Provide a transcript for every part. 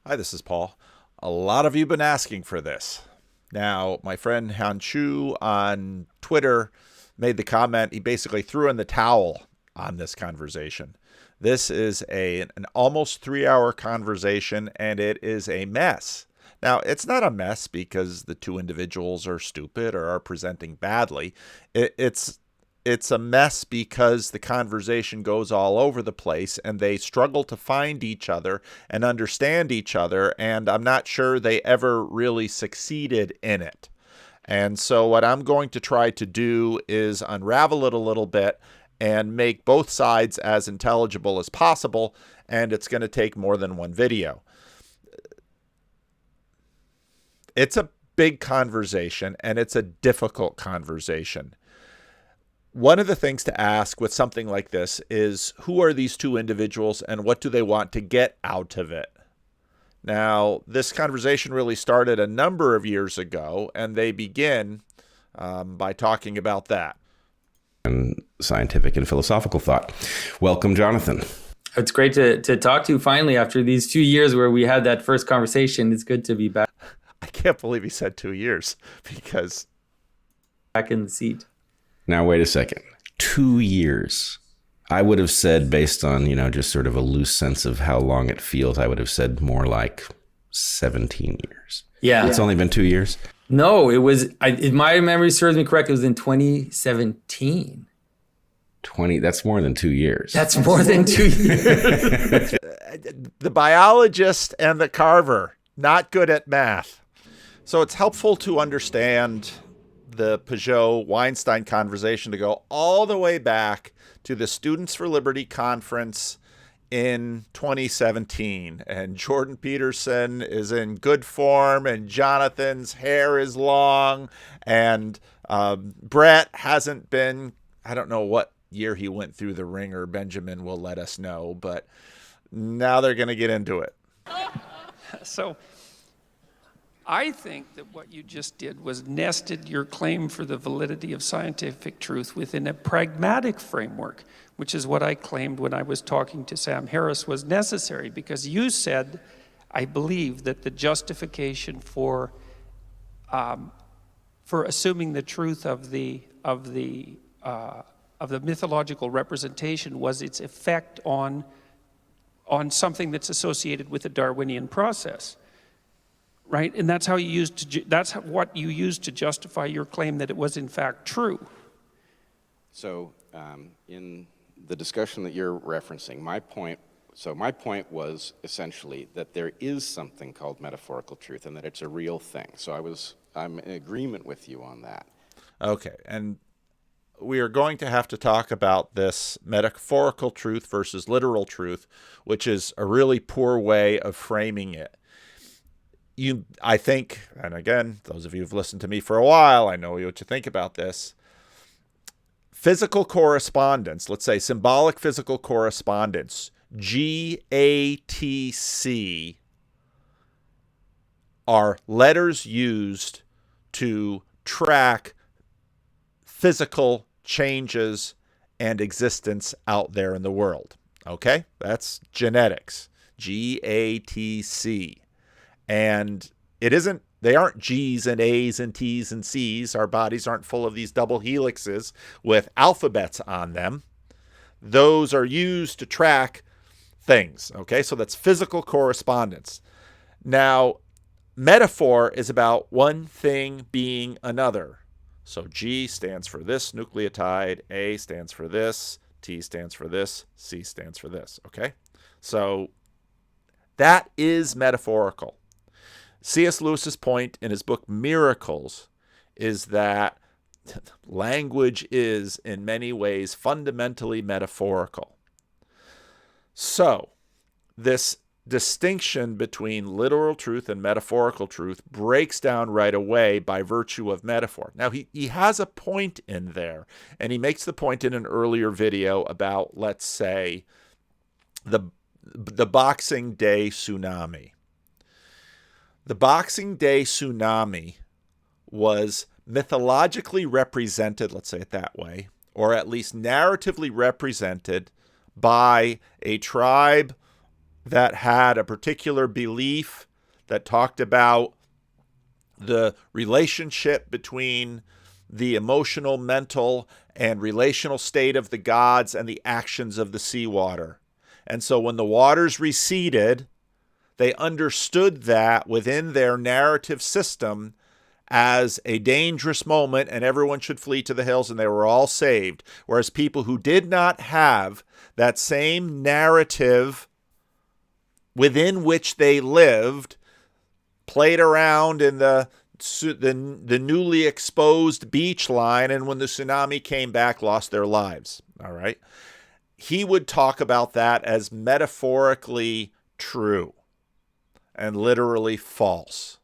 Hi, this is Paul. A lot of you have been asking for this. Now, my friend Han Chu on Twitter made the comment, he basically threw in the towel on this conversation. This is an almost 3 hour conversation, and it is a mess. Now, it's not a mess because the two individuals are stupid or are presenting badly. It's a mess because the conversation goes all over the place and they struggle to find each other and understand each other. And I'm not sure they ever really succeeded in it. And so what I'm going to try to do is unravel it a little bit and make both sides as intelligible as possible. And it's going to take more than one video. It's a big conversation and it's a difficult conversation. One of the things to ask with something like this is, who are these two individuals and what do they want to get out of it? Now, this conversation really started a number of years ago, and they begin by talking about that. And scientific and philosophical thought. Welcome, Jonathan. It's great to talk to you finally after these 2 years where we had that first conversation. It's good to be back. I can't believe he said 2 years because... Back in the seat. Now, wait a second. 2 years. I would have said, based on, just sort of a loose sense of how long it feels, I would have said more like 17 years. Yeah. It's only been 2 years? No, it was, if my memory serves me correct, it was in 2017. That's more than 2 years. That's more than 2 years. The biologist and the carver, not good at math. So it's helpful to understand the Pageau Weinstein conversation to go all the way back to the Students for Liberty conference in 2017. And Jordan Peterson is in good form and Jonathan's hair is long and Bret hasn't been, I don't know what year he went through the ringer. Benjamin will let us know, but now they're going to get into it. So I think that what you just did was nested your claim for the validity of scientific truth within a pragmatic framework, which is what I claimed when I was talking to Sam Harris was necessary, because you said, I believe, that the justification for assuming the truth of the mythological representation was its effect on something that's associated with the Darwinian process. Right, and that's how you what you used to justify your claim that it was in fact true. So, in the discussion that you're referencing, my point was essentially that there is something called metaphorical truth, and that it's a real thing. So I'm in agreement with you on that. Okay, and we are going to have to talk about this metaphorical truth versus literal truth, which is a really poor way of framing it. I think, and again, those of you who've listened to me for a while, I know what you think about this. Physical correspondence, let's say symbolic physical correspondence, GATC, are letters used to track physical changes and existence out there in the world. Okay? That's genetics. GATC. And they aren't G's and A's and T's and C's. Our bodies aren't full of these double helixes with alphabets on them. Those are used to track things. Okay, so that's physical correspondence. Now, metaphor is about one thing being another. So G stands for this nucleotide, A stands for this, T stands for this, C stands for this. Okay, so that is metaphorical. C.S. Lewis's point in his book Miracles is that language is, in many ways, fundamentally metaphorical. So, this distinction between literal truth and metaphorical truth breaks down right away by virtue of metaphor. Now, he has a point in there, and he makes the point in an earlier video about, let's say, the Boxing Day tsunami. The Boxing Day tsunami was mythologically represented, let's say it that way, or at least narratively represented by a tribe that had a particular belief that talked about the relationship between the emotional, mental, and relational state of the gods and the actions of the seawater. And so when the waters receded, they understood that within their narrative system as a dangerous moment and everyone should flee to the hills, and they were all saved. Whereas people who did not have that same narrative within which they lived played around in the newly exposed beach line, and when the tsunami came back, lost their lives. All right. He would talk about that as metaphorically true and literally false.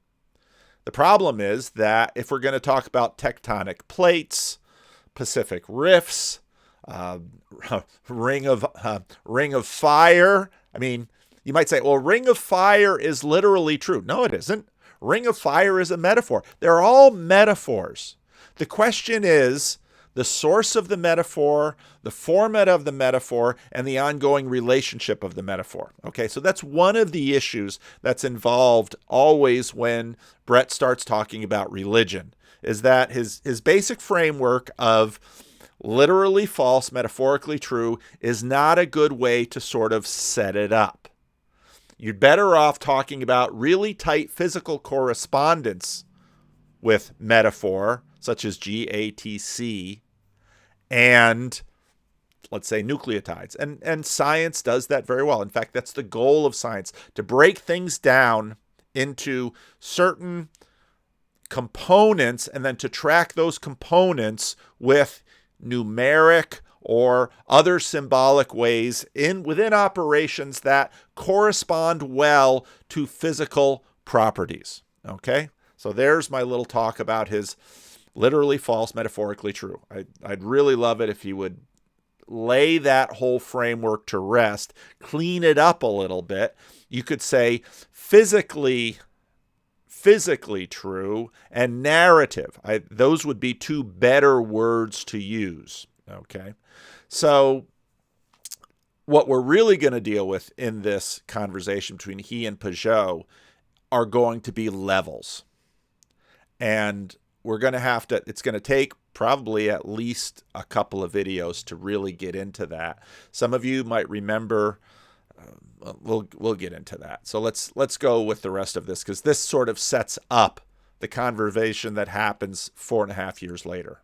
The problem is that if we're going to talk about tectonic plates, Pacific rifts, ring of fire, I mean, you might say, well, ring of fire is literally true. No, it isn't. Ring of fire is a metaphor. They're all metaphors. The question is the source of the metaphor, the format of the metaphor, and the ongoing relationship of the metaphor. Okay, so that's one of the issues that's involved always when Bret starts talking about religion, is that his basic framework of literally false, metaphorically true, is not a good way to sort of set it up. You're better off talking about really tight physical correspondence with metaphor, such as GATC, and let's say nucleotides. And science does that very well. In fact, that's the goal of science, to break things down into certain components and then to track those components with numeric or other symbolic ways within operations that correspond well to physical properties. Okay? So there's my little talk about his literally false, metaphorically true. I'd really love it if he would lay that whole framework to rest, clean it up a little bit. You could say physically true and narrative. Those would be two better words to use. Okay. So what we're really going to deal with in this conversation between he and Pageau are going to be levels. And we're going to have to, it's going to take probably at least a couple of videos to really get into that. Some of you might remember, we'll get into that. So let's go with the rest of this, because this sort of sets up the conversation that happens 4.5 years later.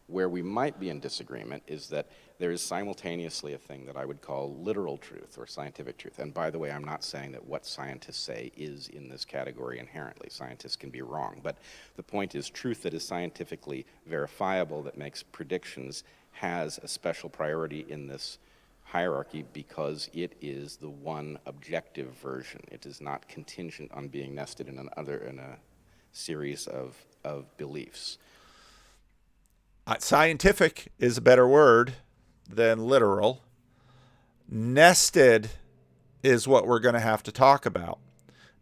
Where we might be in disagreement is that there is simultaneously a thing that I would call literal truth or scientific truth. And by the way, I'm not saying that what scientists say is in this category inherently. Scientists can be wrong. But the point is, truth that is scientifically verifiable, that makes predictions, has a special priority in this hierarchy because it is the one objective version. It is not contingent on being nested in a series of beliefs. Scientific is a better word than literal. Nested is what we're going to have to talk about,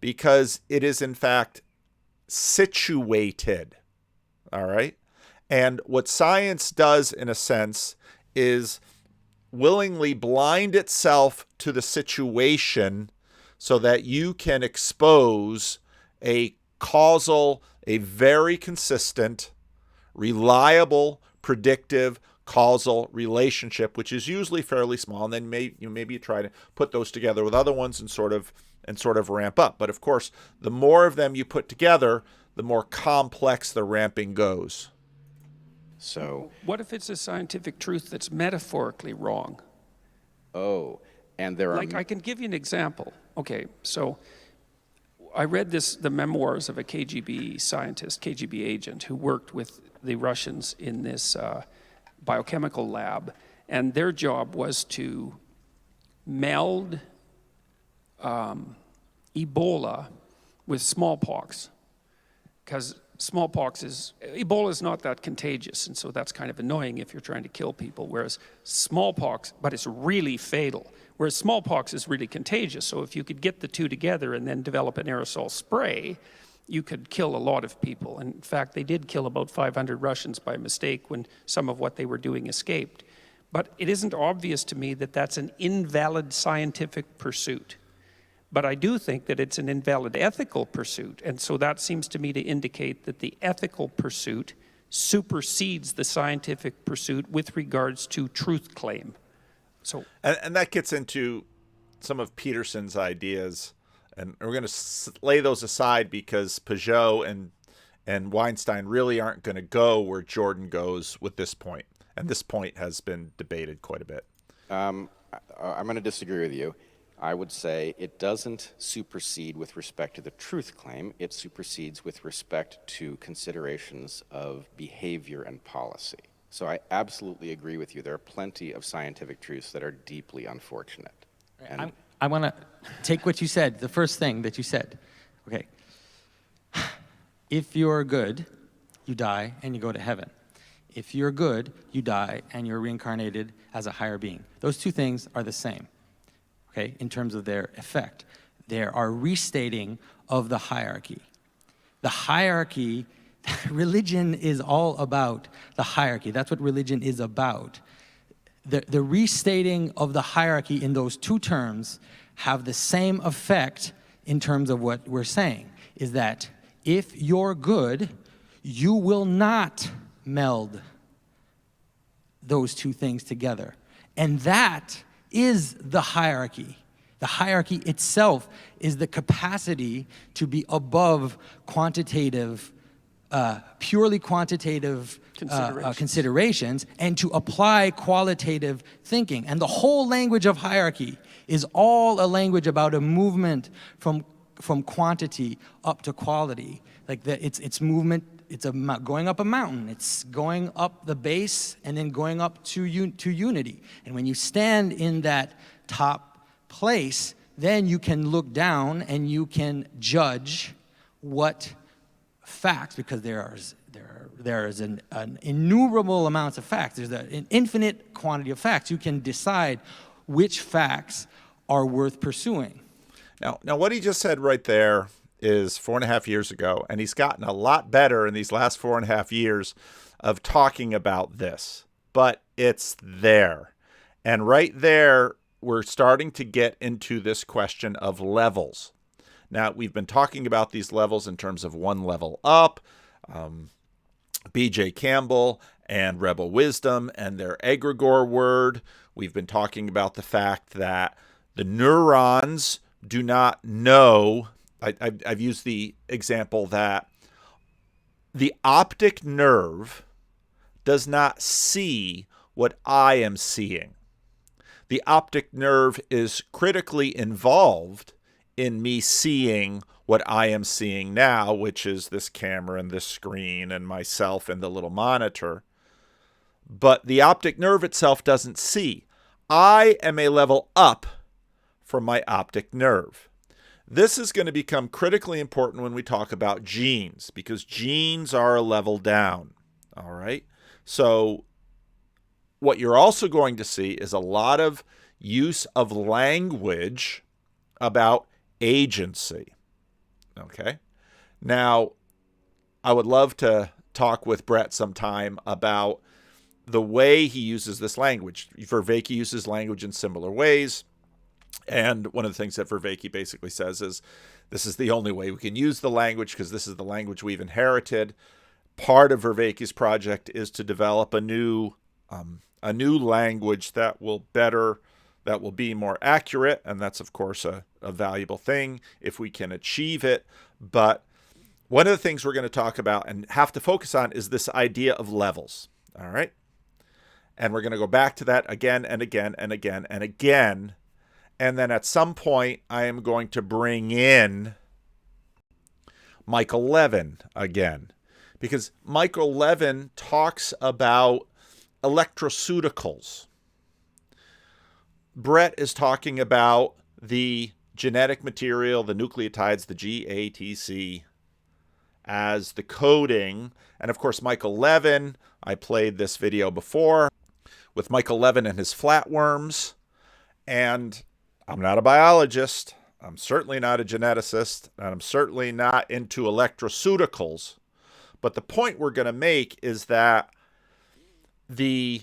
because it is in fact situated. All right. And what science does in a sense is willingly blind itself to the situation so that you can expose a causal, a very consistent, reliable, predictive, causal relationship, which is usually fairly small, and then maybe you try to put those together with other ones and sort of ramp up. But of course, the more of them you put together, the more complex the ramping goes. So what if it's a scientific truth that's metaphorically wrong? Oh, and there are... I can give you an example. Okay, so I read the memoirs of a KGB scientist, KGB agent, who worked with the Russians in this biochemical lab, and their job was to meld Ebola with smallpox, because Ebola is not that contagious, and so that's kind of annoying if you're trying to kill people, whereas smallpox, but it's really fatal, whereas smallpox is really contagious. So if you could get the two together and then develop an aerosol spray, you could kill a lot of people. And in fact, they did kill about 500 Russians by mistake when some of what they were doing escaped. But it isn't obvious to me that that's an invalid scientific pursuit. But I do think that it's an invalid ethical pursuit. And so that seems to me to indicate that the ethical pursuit supersedes the scientific pursuit with regards to truth claim. So, and that gets into some of Peterson's ideas, and we're going to lay those aside because Pageau and Weinstein really aren't going to go where Jordan goes with this point. And this point has been debated quite a bit. I'm going to disagree with you. I would say it doesn't supersede with respect to the truth claim. It supersedes with respect to considerations of behavior and policy. So I absolutely agree with you. There are plenty of scientific truths that are deeply unfortunate. And I want to take what you said, the first thing that you said. Okay. If you're good, you die and you go to heaven. If you're good, you die and you're reincarnated as a higher being. Those two things are the same, okay, in terms of their effect. They are restating of the hierarchy. The hierarchy, religion is all about the hierarchy. That's what religion is about. The restating of the hierarchy in those two terms have the same effect in terms of what we're saying, is that if you're good, you will not meld those two things together. And that is the hierarchy. The hierarchy itself is the capacity to be above quantitative, purely quantitative considerations and to apply qualitative thinking. And the whole language of hierarchy is all a language about a movement from quantity up to quality. Like it's movement. It's going up a mountain. It's going up the base and then going up to unity. And when you stand in that top place, then you can look down and you can judge what facts, because there is an innumerable amounts of facts. There's an infinite quantity of facts. You can decide which facts are worth pursuing. Now, what he just said right there is 4.5 years ago, and he's gotten a lot better in these last 4.5 years of talking about this. But it's there. And right there, we're starting to get into this question of levels. Now, we've been talking about these levels in terms of one level up, B.J. Campbell and Rebel Wisdom and their egregore word. We've been talking about the fact that the neurons do not know. I've used the example that the optic nerve does not see what I am seeing. The optic nerve is critically involved in me seeing what I am seeing now, which is this camera and this screen and myself and the little monitor. But the optic nerve itself doesn't see. I am a level up from my optic nerve. This is going to become critically important when we talk about genes, because genes are a level down. All right. So what you're also going to see is a lot of use of language about agency. Okay. Now, I would love to talk with Bret sometime about the way he uses this language. Vervaeke uses language in similar ways. And one of the things that Vervaeke basically says is this is the only way we can use the language because this is the language we've inherited. Part of Vervaeke's project is to develop a new language that will be more accurate, and that's of course a valuable thing if we can achieve it. But one of the things we're going to talk about and have to focus on is this idea of levels. All right, and we're going to go back to that again and again and again and again. And then at some point, I am going to bring in Michael Levin again, because Michael Levin talks about electroceuticals. Bret is talking about the genetic material, the nucleotides, the GATC, as the coding. And of course, Michael Levin, I played this video before with Michael Levin and his flatworms. And I'm not a biologist, I'm certainly not a geneticist, and I'm certainly not into electroceuticals. But the point we're going to make is that the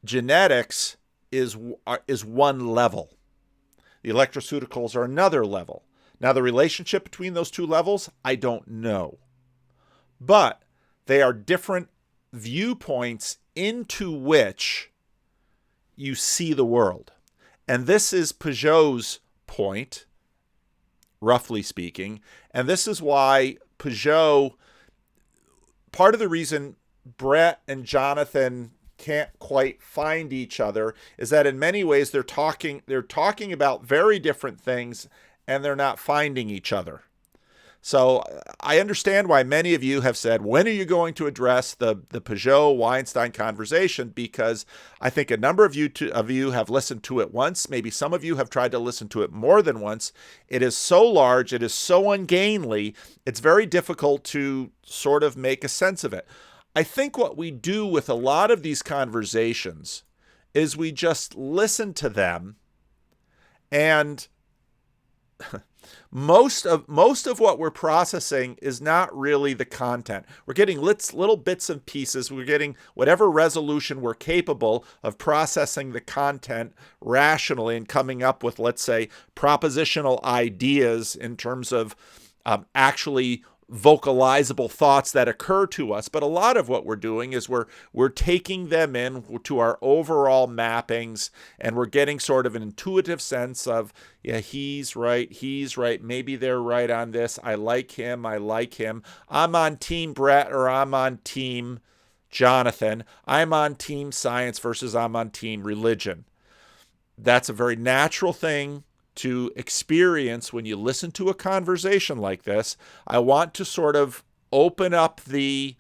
genetics is one level. The electroceuticals are another level. Now, the relationship between those two levels, I don't know. But they are different viewpoints into which you see the world. And this is Pageau's point, roughly speaking. And this is why Pageau, part of the reason Bret and Jonathan can't quite find each other is that in many ways they're talking about very different things and they're not finding each other. So I understand why many of you have said, when are you going to address the Pageau-Weinstein conversation? Because I think a number of you have listened to it once. Maybe some of you have tried to listen to it more than once. It is so large. It is so ungainly. It's very difficult to sort of make a sense of it. I think what we do with a lot of these conversations is we just listen to them, and most of what we're processing is not really the content. We're getting little bits and pieces. We're getting whatever resolution we're capable of processing the content rationally and coming up with, let's say, propositional ideas in terms of actually vocalizable thoughts that occur to us. But a lot of what we're doing is we're taking them in to our overall mappings, and we're getting sort of an intuitive sense of, yeah, he's right, maybe they're right on this, I like him, I'm on team Bret or I'm on team Jonathan, I'm on team science versus I'm on team religion. That's a very natural thing to experience when you listen to a conversation like this. I want to sort of open up the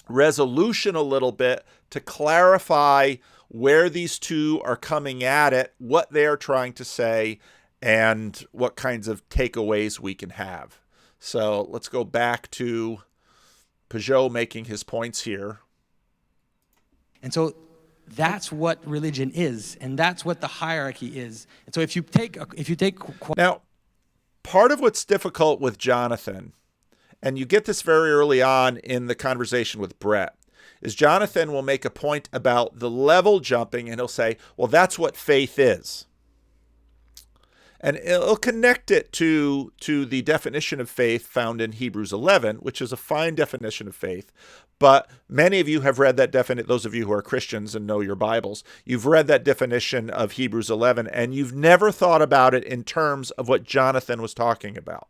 resolution a little bit to clarify where these two are coming at it, what they're trying to say, and what kinds of takeaways we can have. So let's go back to Pageau making his points here. And so that's what religion is, and that's what the hierarchy is. And so if you take now, part of what's difficult with Jonathan, and you get this very early on in the conversation with Bret, is Jonathan will make a point about the level jumping, and he'll say, well, that's what faith is. And it'll connect it to the definition of faith found in Hebrews 11, which is a fine definition of faith. But many of you have read that definition, those of you who are Christians and know your Bibles, you've read that definition of Hebrews 11, and you've never thought about it in terms of what Jonathan was talking about,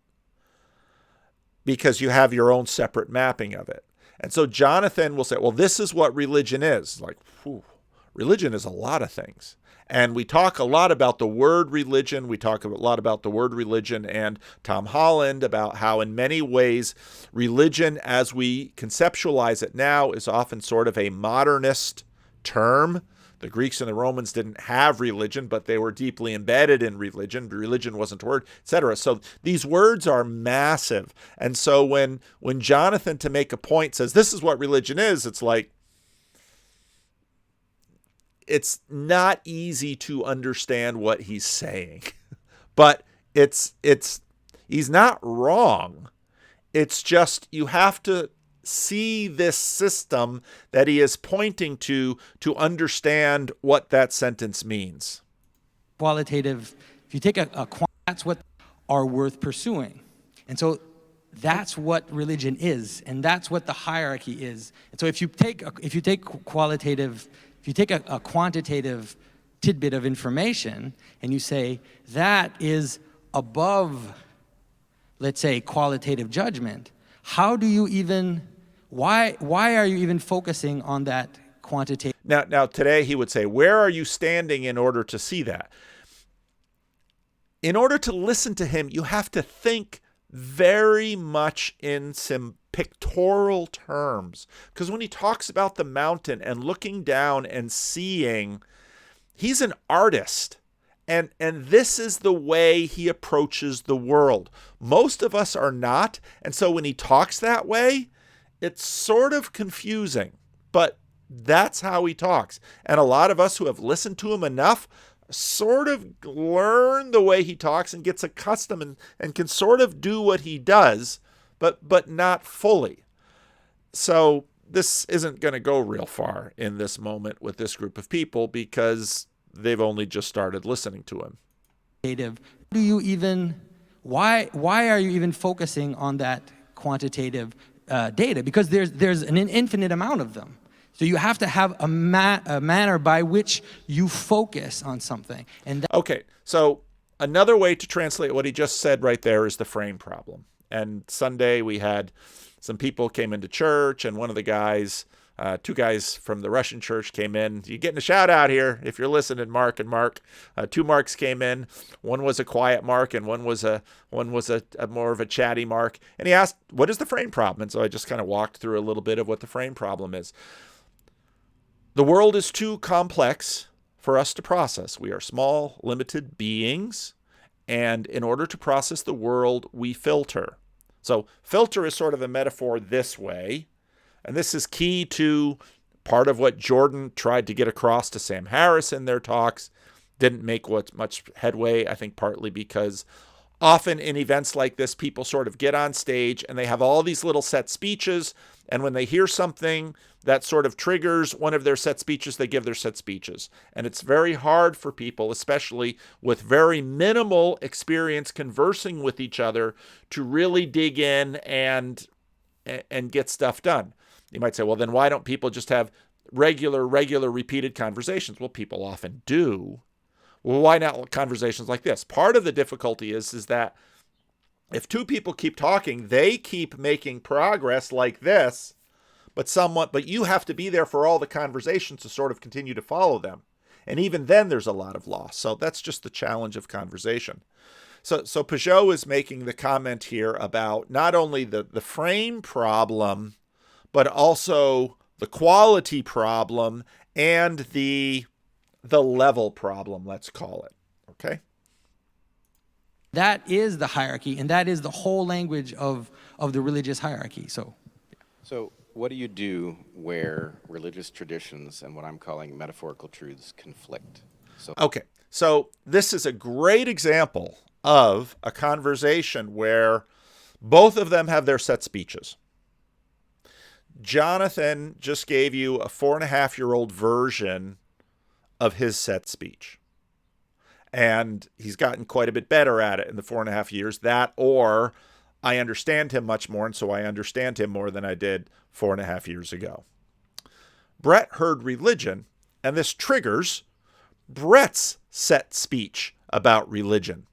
because you have your own separate mapping of it. And so Jonathan will say, well, this is what religion is. Like, whew, religion is a lot of things. And we talk a lot about the word religion. We talk a lot about the word religion and Tom Holland, about how in many ways religion as we conceptualize it now is often sort of a modernist term. The Greeks and the Romans didn't have religion, but they were deeply embedded in religion. Religion wasn't a word, etc. So these words are massive. And so when Jonathan, to make a point, says this is what religion is, it's like, it's not easy to understand what he's saying, but he's not wrong. It's just you have to see this system that he is pointing to understand what that sentence means. Qualitative, if you take that's what are worth pursuing. And so that's what religion is, and that's what the hierarchy is. And so if you take a quantitative tidbit of information and you say that is above, let's say, qualitative judgment, how do you even, why are you even focusing on that quantitative? Now today he would say, where are you standing in order to see that? In order to listen to him, you have to think very much in some pictorial terms, because when he talks about the mountain and looking down and seeing, he's an artist, and this is the way he approaches the world. Most of us are not, and so when he talks that way, it's sort of confusing, but that's how he talks. And a lot of us who have listened to him enough sort of learn the way he talks and gets accustomed and can sort of do what he does, but not fully. So this isn't going to go real far in this moment with this group of people because they've only just started listening to him. do you even, why are you even focusing on that quantitative data? Because there's an infinite amount of them. So you have to have a manner by which you focus on something. And okay, so another way to translate what he just said right there is the frame problem. And Sunday we had some people came into church, and one of the guys, two guys from the Russian church came in. You're getting a shout out here if you're listening, Mark and Mark. Two Marks came in. One was a quiet Mark, and one was a more of a chatty Mark. And he asked, "What is the frame problem?" And so I just kind of walked through a little bit of what the frame problem is. The world is too complex for us to process. We are small, limited beings, and in order to process the world, we filter. So filter is sort of a metaphor this way, and this is key to part of what Jordan tried to get across to Sam Harris in their talks. Didn't make much headway, I think partly because often in events like this, people sort of get on stage and they have all these little set speeches, and when they hear something that sort of triggers one of their set speeches, they give their set speeches. And it's very hard for people, especially with very minimal experience conversing with each other, to really dig in and get stuff done. You might say, well, then why don't people just have regular, repeated conversations? Well, people often do. Well, why not conversations like this? Part of the difficulty is that if two people keep talking, they keep making progress like this, but you have to be there for all the conversations to sort of continue to follow them. And even then there's a lot of loss. So that's just the challenge of conversation. So Pageau is making the comment here about not only the frame problem, but also the quality problem and the level problem, let's call it. Okay? that is the hierarchy, and that is the whole language of the religious hierarchy. So what do you do where religious traditions and what I'm calling metaphorical truths conflict? Okay, so this is a great example of a conversation where both of them have their set speeches. Jonathan just gave you a 4.5-year-old version of his set speech. And he's gotten quite a bit better at it in the 4.5 years. That, or I understand him much more, and so I understand him more than I did 4.5 years ago. Bret heard religion, and this triggers Bret's set speech about religion.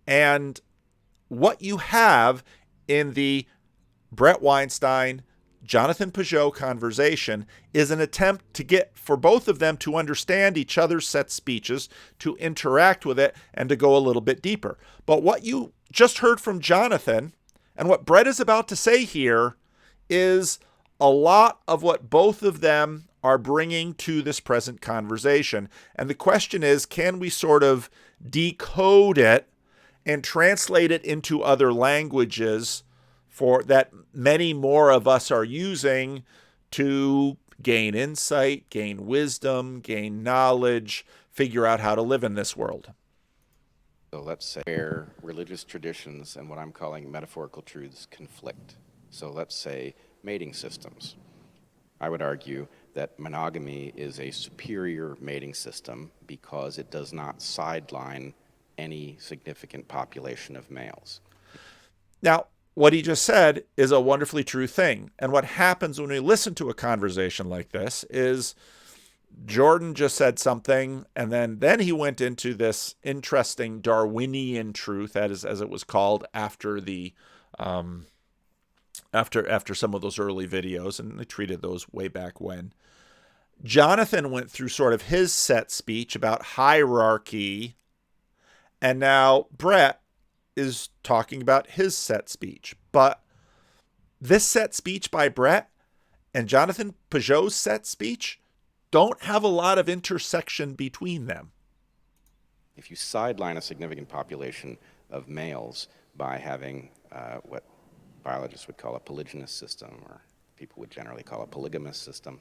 And what you have in the Bret Weinstein, Jonathan Pageau conversation is an attempt to get for both of them to understand each other's set speeches, to interact with it, and to go a little bit deeper. But what you just heard from Jonathan and what Bret is about to say here is a lot of what both of them are bringing to this present conversation. And the question is, can we sort of decode it and translate it into other languages for that many more of us are using to gain insight, gain wisdom, gain knowledge, figure out how to live in this world? So let's say where religious traditions and what I'm calling metaphorical truths conflict. So let's say mating systems. I would argue that monogamy is a superior mating system because it does not sideline any significant population of males. Now, what he just said is a wonderfully true thing. And what happens when we listen to a conversation like this is Jordan just said something, and then he went into this interesting Darwinian truth, as it was called after the after some of those early videos, and they treated those way back when. Jonathan went through sort of his set speech about hierarchy, and now Bret is talking about his set speech. But this set speech by Bret and Jonathan Pageau's set speech don't have a lot of intersection between them. If you sideline a significant population of males by having what biologists would call a polygynous system, or people would generally call a polygamous system,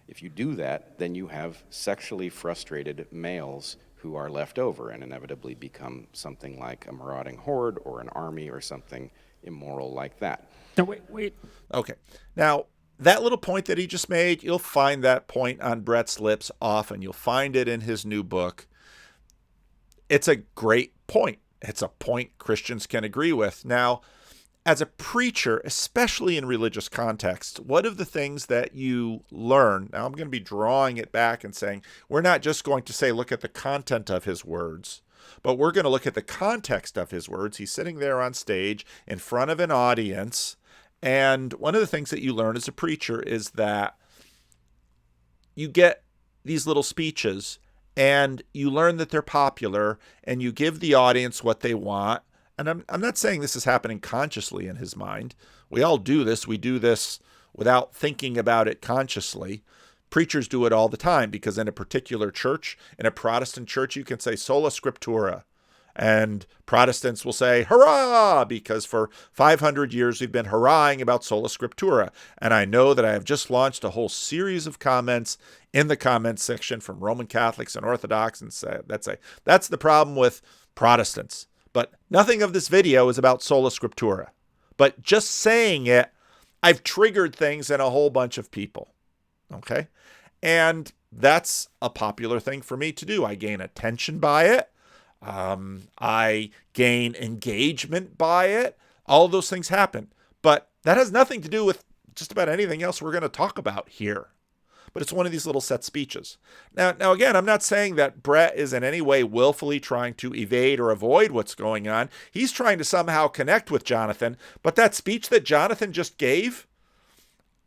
if you do that, then you have sexually frustrated males who are left over and inevitably become something like a marauding horde or an army or something immoral like that. No, wait. Okay. Now, that little point that he just made, you'll find that point on Bret's lips often. You'll find it in his new book. it's a great point. It's a point Christians can agree with. Now, as a preacher, especially in religious context, one of the things that you learn, now I'm going to be drawing it back and saying, we're not just going to say, look at the content of his words, but we're going to look at the context of his words. He's sitting there on stage in front of an audience. And one of the things that you learn as a preacher is that you get these little speeches and you learn that they're popular and you give the audience what they want. And I'm not saying this is happening consciously in his mind. We all do this. We do this without thinking about it consciously. Preachers do it all the time because in a particular church, in a Protestant church, you can say sola scriptura. And Protestants will say, hurrah, because for 500 years we've been hurrahing about sola scriptura. And I know that I have just launched a whole series of comments in the comments section from Roman Catholics and Orthodox and say, that's the problem with Protestants. But nothing of this video is about sola scriptura. But just saying it, I've triggered things in a whole bunch of people. Okay? And that's a popular thing for me to do. I gain attention by it. I gain engagement by it. All of those things happen. But that has nothing to do with just about anything else we're going to talk about here. But it's one of these little set speeches. Now again, I'm not saying that Bret is in any way willfully trying to evade or avoid what's going on. He's trying to somehow connect with Jonathan. But that speech that Jonathan just gave,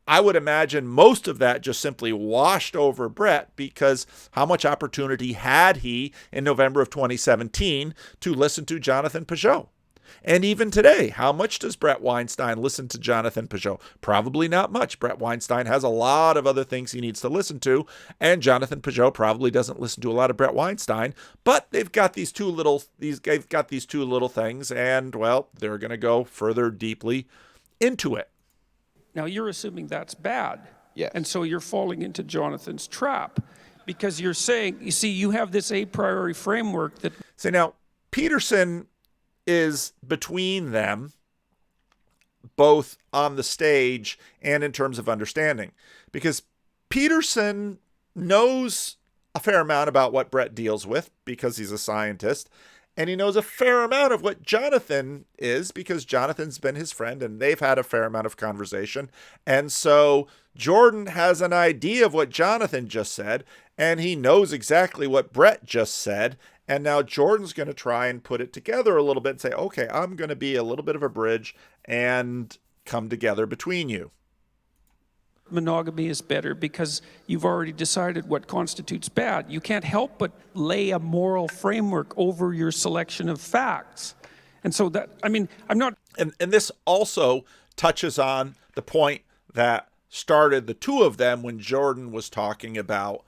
I would imagine most of that just simply washed over Bret, because how much opportunity had he in November of 2017 to listen to Jonathan Pageau? And even today, how much does Bret Weinstein listen to Jonathan Pageau? Probably not much. Bret Weinstein has a lot of other things he needs to listen to, and Jonathan Pageau probably doesn't listen to a lot of Bret Weinstein. But they've got these two little things, and well, they're going to go further deeply into it. Now, you're assuming that's bad. Yes. And so you're falling into Jonathan's trap because you're saying, you see, you have this a priori framework that... So now, Peterson is between them, both on the stage and in terms of understanding, because Peterson knows a fair amount about what Bret deals with because he's a scientist, and he knows a fair amount of what Jonathan is because Jonathan's been his friend and they've had a fair amount of conversation. And so Jordan has an idea of what Jonathan just said, and he knows exactly what Bret just said. And now Jordan's going to try and put it together a little bit and say, okay, I'm going to be a little bit of a bridge and come together between you. Monogamy is better because you've already decided what constitutes bad. You can't help but lay a moral framework over your selection of facts. And so that, I mean, I'm not... And this also touches on the point that started the two of them when Jordan was talking about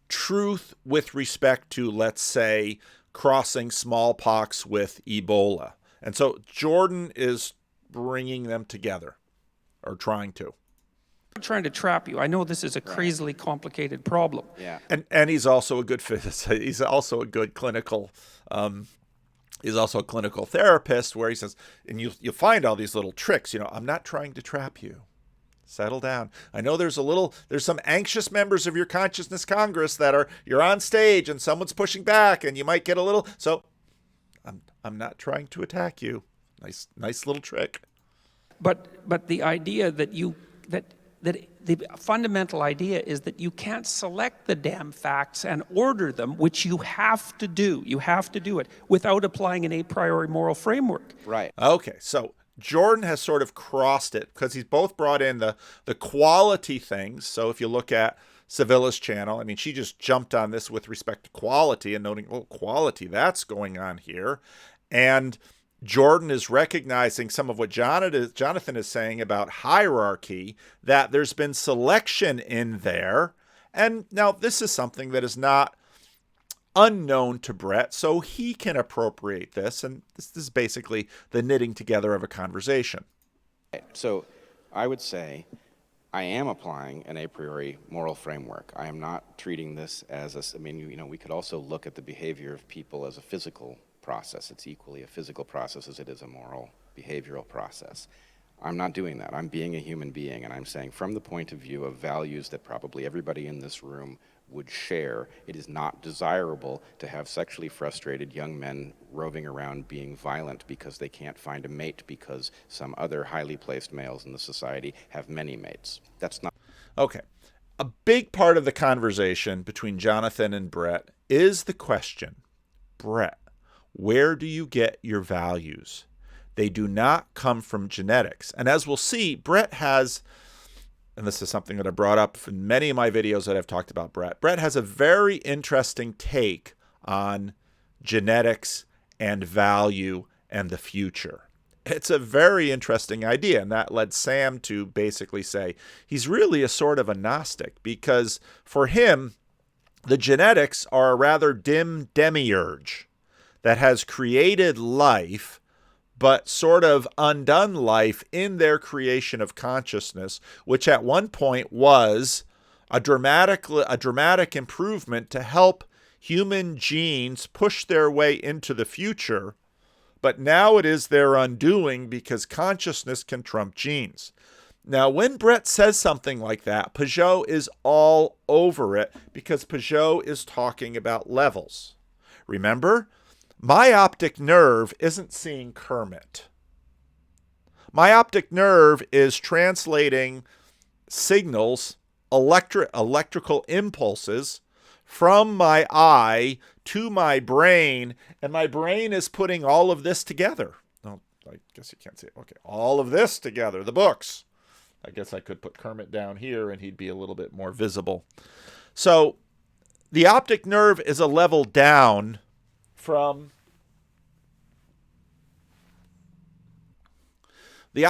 truth with respect to, let's say, crossing smallpox with Ebola. And so Jordan is bringing them together, or trying to. I'm trying to trap you. I know this is a crazily complicated problem. Yeah. And he's also a good physicist. He's also a good clinical he's also a clinical therapist, where he says, and you'll find all these little tricks, I'm not trying to trap you. Settle down. I know there's some anxious members of your consciousness Congress that you're on stage and someone's pushing back and you might get a little, so I'm not trying to attack you. Nice little trick. But the idea that the fundamental idea is that you can't select the damn facts and order them, which you have to do. You have to do it without applying an a priori moral framework. Right. Okay, so Jordan has sort of crossed it because he's both brought in the quality things. So if you look at Sevilla's channel, I mean, she just jumped on this with respect to quality and noting, quality, that's going on here. And Jordan is recognizing some of what Jonathan is saying about hierarchy, that there's been selection in there. And now this is something that is not unknown to Bret, so he can appropriate this. And this is basically the knitting together of a conversation. So I would say I am applying an a priori moral framework. I am not treating this as we could also look at the behavior of people as a physical process. It's equally a physical process as it is a moral, behavioral process. I'm not doing that. I'm being a human being, and I'm saying from the point of view of values that probably everybody in this room would share. It is not desirable to have sexually frustrated young men roving around being violent because they can't find a mate because some other highly placed males in the society have many mates. That's not. Okay. A big part of the conversation between Jonathan and Bret is the question, Bret, where do you get your values? They do not come from genetics. And as we'll see, Bret has, and this is something that I brought up in many of my videos that I've talked about Bret. Bret has a very interesting take on genetics and value and the future. It's a very interesting idea, and that led Sam to basically say he's really a sort of a Gnostic, because for him, the genetics are a rather dim demiurge that has created life, but sort of undone life in their creation of consciousness, which at one point was a dramatic improvement to help human genes push their way into the future. But now it is their undoing because consciousness can trump genes. Now, when Bret says something like that, Pageau is all over it because Pageau is talking about levels. Remember, my optic nerve isn't seeing Kermit. My optic nerve is translating signals, electrical impulses, from my eye to my brain, and my brain is putting all of this together. Oh, I guess you can't see it. Okay, all of this together, the books. I guess I could put Kermit down here and he'd be a little bit more visible. So the optic nerve is a level down from the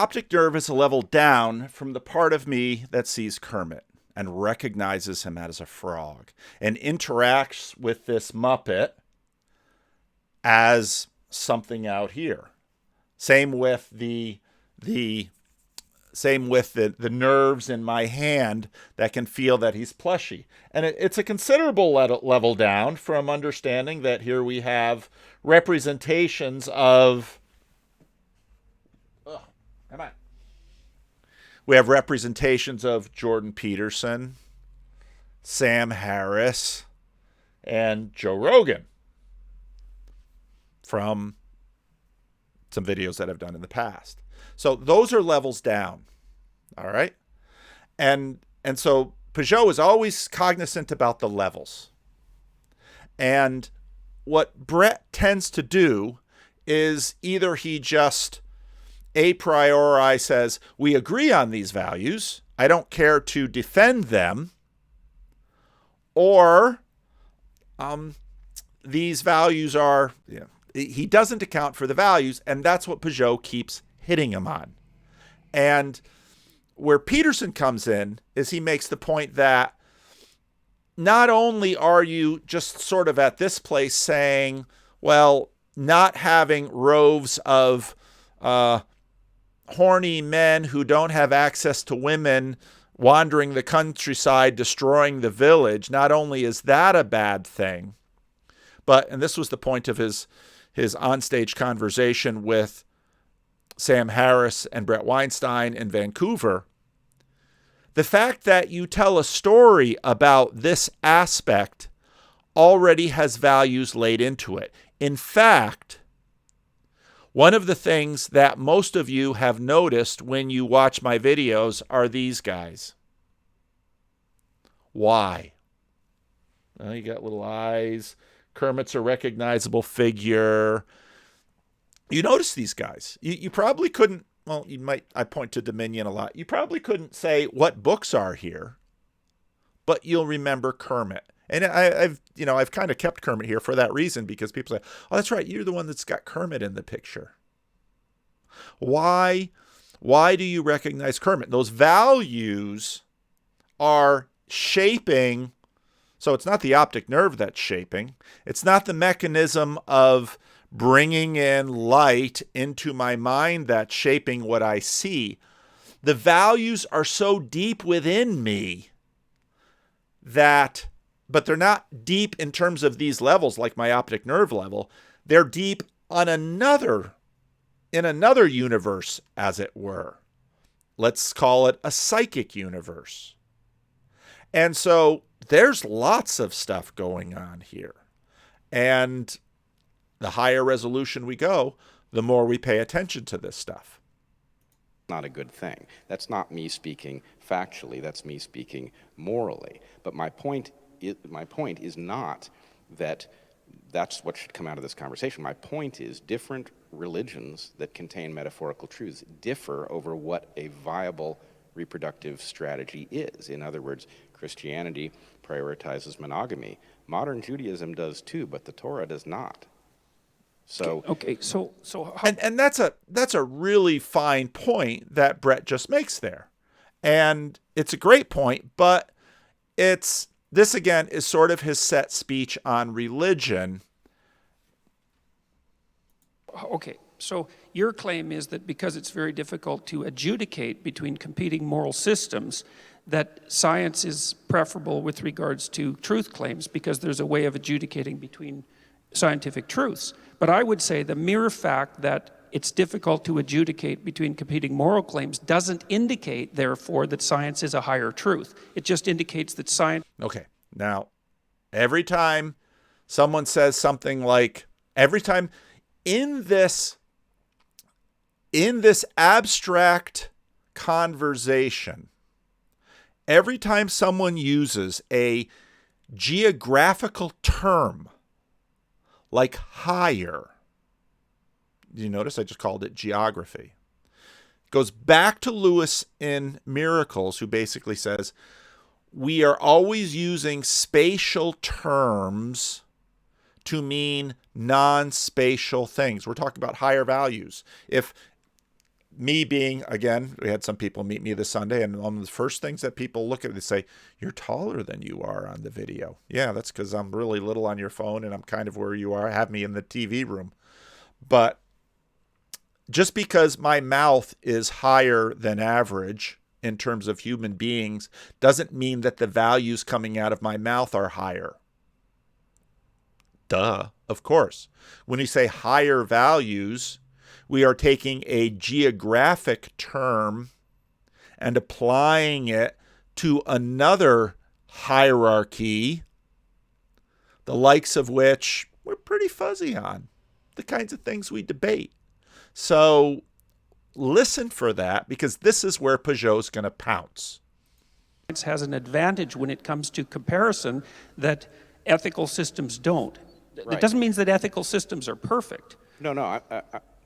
part of me that sees Kermit and recognizes him as a frog and interacts with this Muppet as something out here. Same with the nerves in my hand that can feel that he's plushy. And it's a considerable level down from understanding that here we have representations of... We have representations of Jordan Peterson, Sam Harris, and Joe Rogan from some videos that I've done in the past. So those are levels down. All right. And so Pageau is always cognizant about the levels. And what Bret tends to do is either he just a priori says, we agree on these values, I don't care to defend them, or these values are, he doesn't account for the values, and that's what Pageau keeps hitting him on. And where Peterson comes in is he makes the point that not only are you just sort of at this place saying, well, not having rows of horny men who don't have access to women wandering the countryside, destroying the village, not only is that a bad thing, but, and this was the point of his onstage conversation with Sam Harris and Bret Weinstein in Vancouver, the fact that you tell a story about this aspect already has values laid into it. In fact, one of the things that most of you have noticed when you watch my videos are these guys. Why? Well, you got little eyes. Kermit's a recognizable figure. You notice these guys. You probably couldn't, well, you might, I point to Dominion a lot. You probably couldn't say what books are here, but you'll remember Kermit. And I've kind of kept Kermit here for that reason, because people say, oh, that's right, you're the one that's got Kermit in the picture. Why do you recognize Kermit? Those values are shaping. So it's not the optic nerve that's shaping. It's not the mechanism of bringing in light into my mind that's shaping what I see. The values are so deep within me that, but they're not deep in terms of these levels like my optic nerve level. They're deep on in another universe, as it were. Let's call it a psychic universe. And so there's lots of stuff going on here. And the higher resolution we go, the more we pay attention to this stuff. Not a good thing. That's not me speaking factually, that's me speaking morally. But my point is not that that's what should come out of this conversation. My point is different religions that contain metaphorical truths differ over what a viable reproductive strategy is. In other words, Christianity prioritizes monogamy. Modern Judaism does too, but the Torah does not. So and that's a really fine point that Bret just makes there. And it's a great point, but this again is sort of his set speech on religion. Okay, so your claim is that because it's very difficult to adjudicate between competing moral systems, that science is preferable with regards to truth claims because there's a way of adjudicating between scientific truths. But I would say the mere fact that it's difficult to adjudicate between competing moral claims doesn't indicate, therefore, that science is a higher truth. It just indicates that science... Okay, now, every time someone says something like, every time in this abstract conversation, every time someone uses a geographical term like higher, you notice I just called it geography. It goes back to Lewis in Miracles, who basically says, we are always using spatial terms to mean non-spatial things. We're talking about higher values. If me being, again, we had some people meet me this Sunday, and one of the first things that people look at, they say, you're taller than you are on the video. Yeah, that's because I'm really little on your phone, and I'm kind of where you are. Have me in the TV room. But just because my mouth is higher than average in terms of human beings doesn't mean that the values coming out of my mouth are higher. Duh, of course. When you say higher values, we are taking a geographic term and applying it to another hierarchy, the likes of which we're pretty fuzzy on, the kinds of things we debate. So listen for that, because this is where Pageau's going to pounce. Science has an advantage when it comes to comparison that ethical systems don't. Right. It doesn't mean that ethical systems are perfect. No.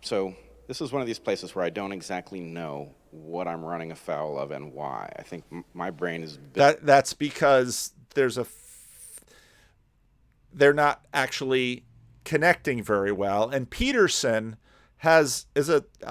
So this is one of these places where I don't exactly know what I'm running afoul of and why. I think my brain is... That's because they're not actually connecting very well. And Peterson is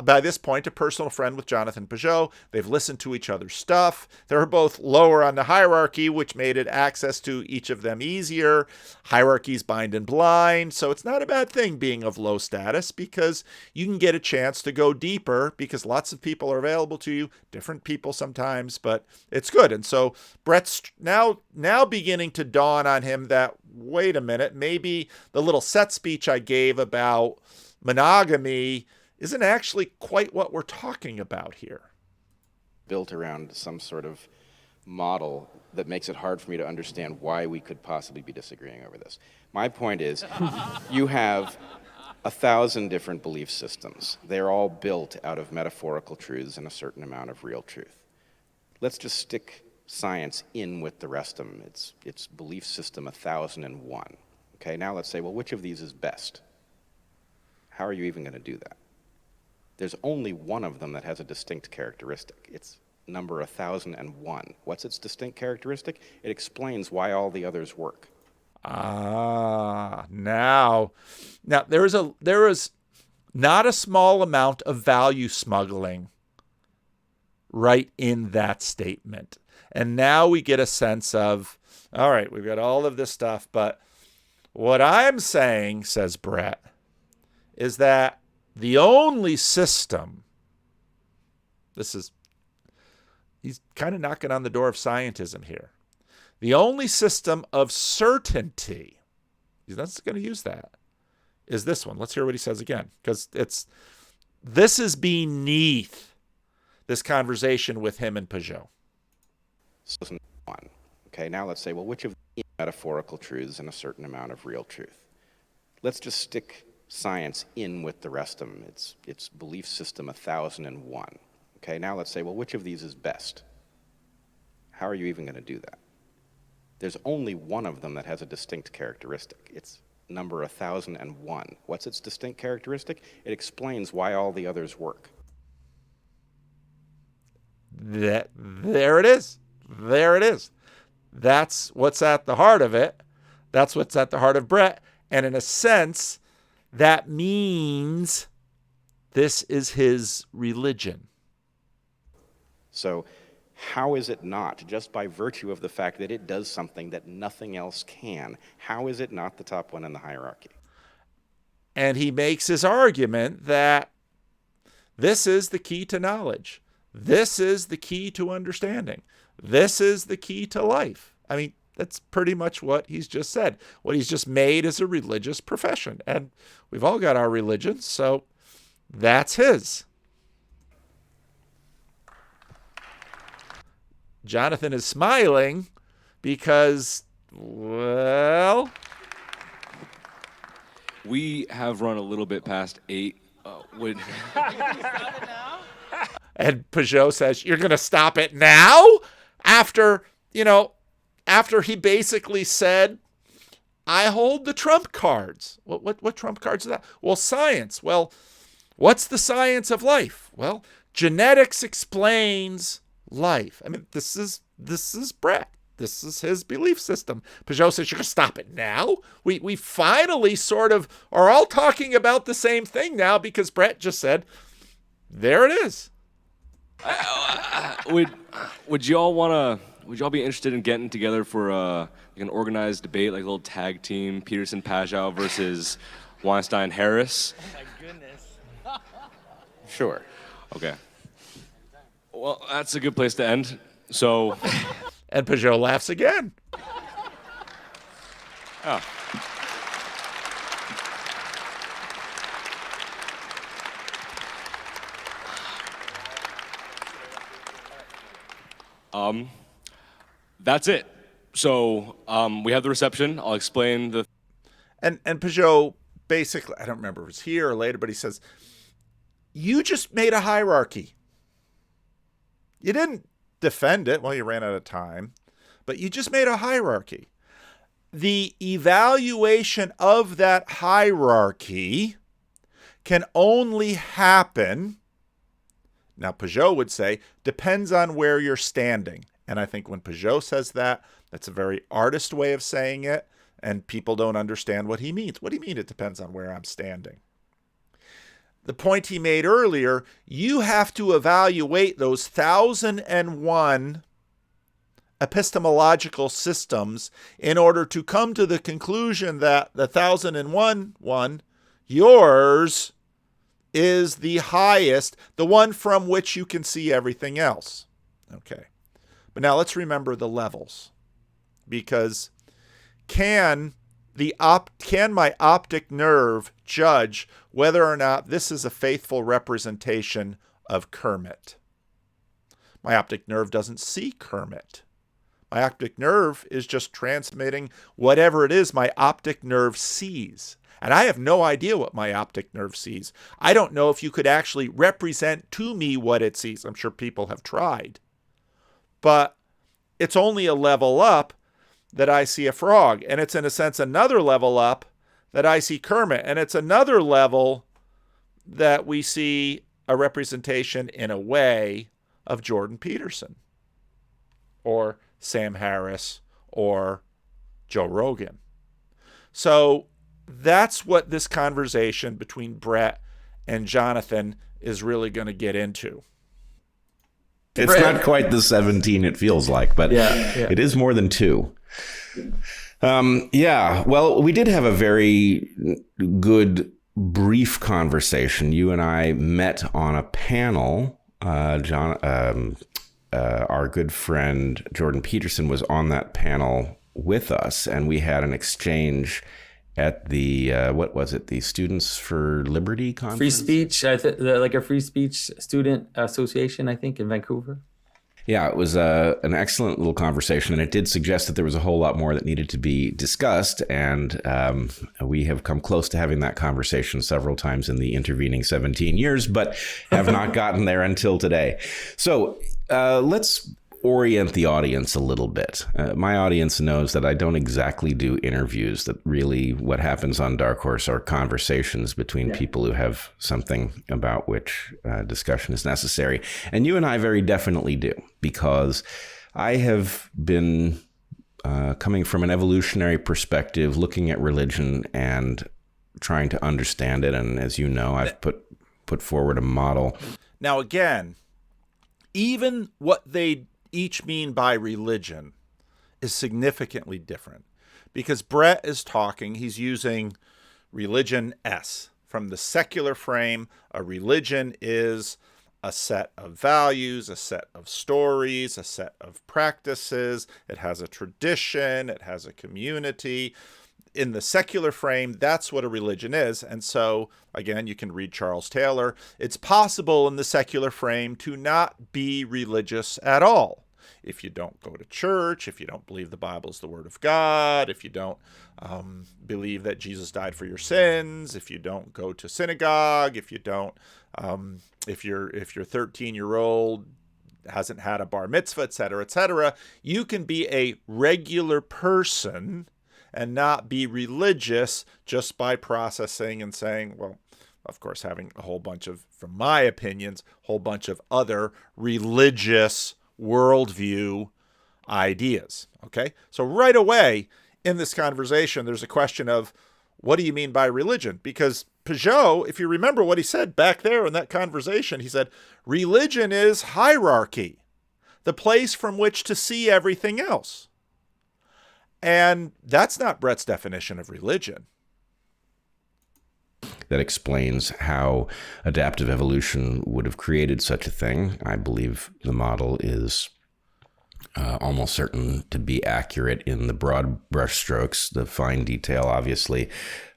by this point a personal friend with Jonathan Pageau. They've listened to each other's stuff. They're both lower on the hierarchy, which made it access to each of them easier. Hierarchies bind and blind. So it's not a bad thing being of low status, because you can get a chance to go deeper because lots of people are available to you, different people sometimes, but it's good. And so Bret's now beginning to dawn on him that, wait a minute, maybe the little set speech I gave about monogamy isn't actually quite what we're talking about here. Built around some sort of model that makes it hard for me to understand why we could possibly be disagreeing over this. My point is, you have 1,000 different belief systems. They're all built out of metaphorical truths and a certain amount of real truth. Let's just stick science in with the rest of them. It's belief system 1,001. Okay, now let's say, well, which of these is best? How are you even going to do that? There's only one of them that has a distinct characteristic. It's number 1,001. What's its distinct characteristic? It explains why all the others work. Now there is not a small amount of value smuggling right in that statement. And now we get a sense of, all right, we've got all of this stuff, but what I'm saying, says Bret, is that the only system, he's kind of knocking on the door of scientism here. The only system of certainty, he's not going to use that, is this one. Let's hear what he says again, because this is beneath this conversation with him and Pageau. Okay, now let's say, well, which of the metaphorical truths and a certain amount of real truth? Let's just stick science in with the rest of them. It's belief system 1001. Okay, now let's say, well, which of these is best? How are you even going to do that? There's only one of them that has a distinct characteristic. It's number 1001. What's its distinct characteristic? It explains why all the others work. There it is. There it is. That's what's at the heart of it. That's what's at the heart of Bret. And in a sense, that means this is his religion. So how is it not, just by virtue of the fact that it does something that nothing else can, how is it not the top one in the hierarchy? And he makes his argument that this is the key to knowledge. This is the key to understanding. This is the key to life. I mean, that's pretty much what he's just said. What he's just made is a religious profession. And we've all got our religions, so that's his. Jonathan is smiling because, well... We have run a little bit past 8. And Pageau says, you're going to stop it now? After he basically said, I hold the trump cards. What trump cards are that? Well, science. Well, what's the science of life? Well, genetics explains life. I mean, this is Bret. This is his belief system. Pageau says, you're going to stop it now? We finally sort of are all talking about the same thing now because Bret just said, there it is. Would y'all be interested in getting together for an organized debate, like a little tag team, Peterson Pageau versus Weinstein Harris? Oh my goodness. Sure. Okay. Well, that's a good place to end. So. And Pageau laughs again. Oh. That's it. So we have the reception. I'll explain the. And Pageau basically, I don't remember if it was here or later, but he says, you just made a hierarchy. You didn't defend it. Well, you ran out of time, but you just made a hierarchy. The evaluation of that hierarchy can only happen, now Pageau would say, depends on where you're standing. And I think when Pageau says that, that's a very artist way of saying it, and people don't understand what he means. What do you mean it depends on where I'm standing? The point he made earlier, you have to evaluate those 1001 epistemological systems in order to come to the conclusion that the 1001 one, yours, is the highest, the one from which you can see everything else. Okay. But now let's remember the levels, because can my optic nerve judge whether or not this is a faithful representation of Kermit? My optic nerve doesn't see Kermit. My optic nerve is just transmitting whatever it is my optic nerve sees. And I have no idea what my optic nerve sees. I don't know if you could actually represent to me what it sees. I'm sure people have tried. But it's only a level up that I see a frog. And it's in a sense another level up that I see Kermit. And it's another level that we see a representation in a way of Jordan Peterson or Sam Harris or Joe Rogan. So that's what this conversation between Bret and Jonathan is really going to get into. It's not quite the 17 it feels like, but it is more than 2. Well, we did have a very good, brief conversation. You and I met on a panel. Our good friend Jordan Peterson was on that panel with us, and we had an exchange at the, what was it, the Students for Liberty conference? Free speech, like a free speech student association, I think, in Vancouver. Yeah, it was an excellent little conversation, and it did suggest that there was a whole lot more that needed to be discussed, and we have come close to having that conversation several times in the intervening 17 years, but have not gotten there until today. So let's orient the audience a little bit. My audience knows that I don't exactly do interviews, that really what happens on Dark Horse are conversations between people who have something about which discussion is necessary. And you and I very definitely do, because I have been coming from an evolutionary perspective, looking at religion and trying to understand it. And as you know, I've put forward a model. Now, again, even what they each mean by religion is significantly different, because Bret is talking, he's using religion S. From the secular frame, a religion is a set of values, a set of stories, a set of practices. It has a tradition, it has a community. In the secular frame, that's what a religion is. And so, again, you can read Charles Taylor. It's possible in the secular frame to not be religious at all. If you don't go to church, if you don't believe the Bible is the Word of God, if you don't believe that Jesus died for your sins, if you don't go to synagogue, if you don't, if your 13-year-old hasn't had a bar mitzvah, etc., you can be a regular person and not be religious just by processing and saying, well, of course, having a whole bunch of, from my opinions, a whole bunch of other religious worldview ideas. Okay? So right away in this conversation, there's a question of, what do you mean by religion? Because Pageau, if you remember what he said back there in that conversation, he said, religion is hierarchy, the place from which to see everything else. And that's not Bret's definition of religion. That explains how adaptive evolution would have created such a thing. I believe the model is almost certain to be accurate in the broad brushstrokes. The fine detail, obviously,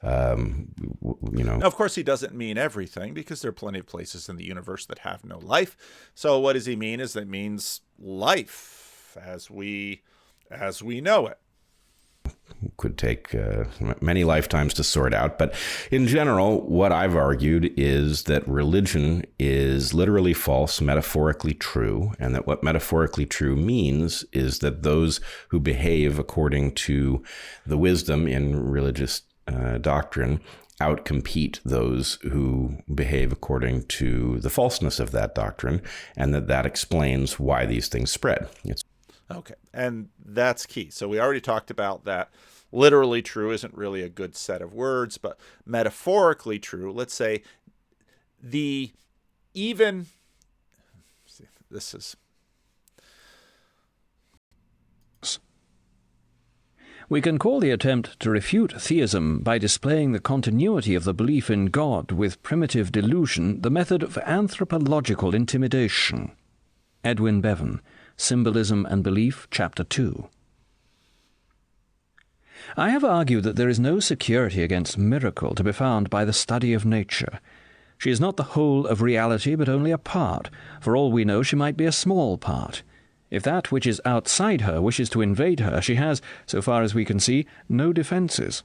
Now, of course, he doesn't mean everything, because there are plenty of places in the universe that have no life. So what does he mean? Is that means life as we know it. Could take many lifetimes to sort out. But in general, what I've argued is that religion is literally false, metaphorically true, and that what metaphorically true means is that those who behave according to the wisdom in religious doctrine outcompete those who behave according to the falseness of that doctrine, and that explains why these things spread. Okay, and that's key. So we already talked about that. Literally true isn't really a good set of words, but metaphorically true, let's say we can call the attempt to refute theism by displaying the continuity of the belief in God with primitive delusion the method of anthropological intimidation. Edwin Bevan, Symbolism and Belief, Chapter 2. I have argued that there is no security against miracle to be found by the study of nature. She is not the whole of reality, but only a part. For all we know, she might be a small part. If that which is outside her wishes to invade her, she has, so far as we can see, no defences.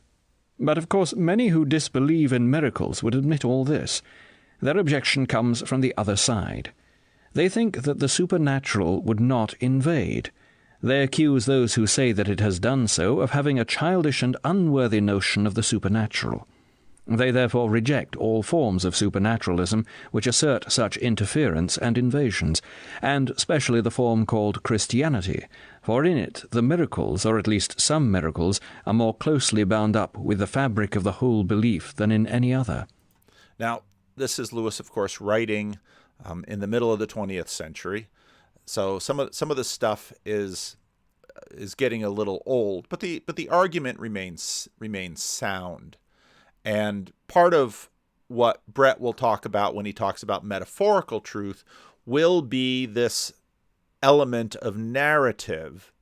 But of course many who disbelieve in miracles would admit all this. Their objection comes from the other side. They think that the supernatural would not invade. They accuse those who say that it has done so of having a childish and unworthy notion of the supernatural. They therefore reject all forms of supernaturalism which assert such interference and invasions, and especially the form called Christianity, for in it the miracles, or at least some miracles, are more closely bound up with the fabric of the whole belief than in any other. Now, this is Lewis, of course, writing in the middle of the 20th century. So some of the stuff is getting a little old, but the argument remains sound. And part of what Bret will talk about when he talks about metaphorical truth will be this element of narrative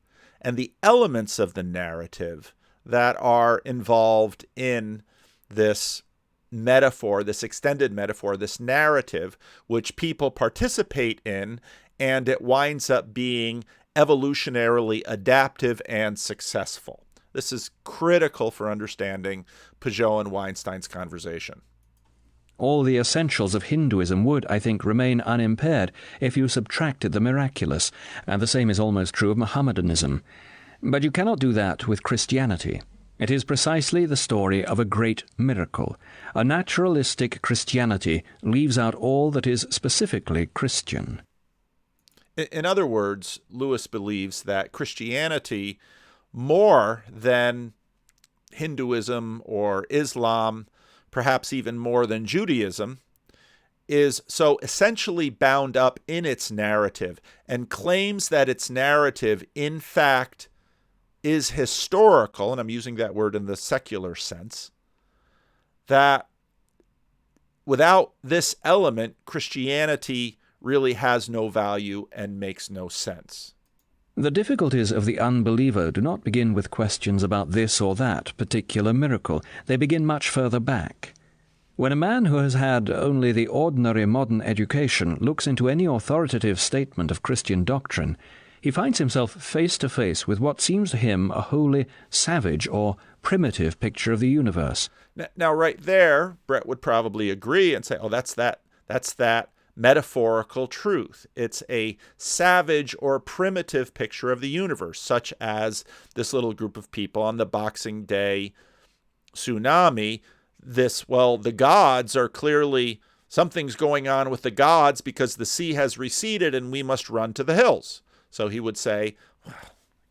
and the elements of the narrative that are involved in this metaphor, this extended metaphor, this narrative, which people participate in and it winds up being evolutionarily adaptive and successful. This is critical for understanding Pageau and Weinstein's conversation. All the essentials of Hinduism would, I think, remain unimpaired if you subtracted the miraculous, and the same is almost true of Mohammedanism. But you cannot do that with Christianity. It is precisely the story of a great miracle. A naturalistic Christianity leaves out all that is specifically Christian. In other words, Lewis believes that Christianity, more than Hinduism or Islam, perhaps even more than Judaism, is so essentially bound up in its narrative and claims that its narrative, in fact, is historical, and I'm using that word in the secular sense, that without this element, Christianity really has no value and makes no sense. The difficulties of the unbeliever do not begin with questions about this or that particular miracle. They begin much further back. When a man who has had only the ordinary modern education looks into any authoritative statement of Christian doctrine, he finds himself face to face with what seems to him a wholly savage or primitive picture of the universe. Now, right there, Bret would probably agree and say, oh, that's that metaphorical truth. It's a savage or primitive picture of the universe, such as this little group of people on the Boxing Day tsunami. The gods are clearly, something's going on with the gods because the sea has receded and we must run to the hills. So he would say,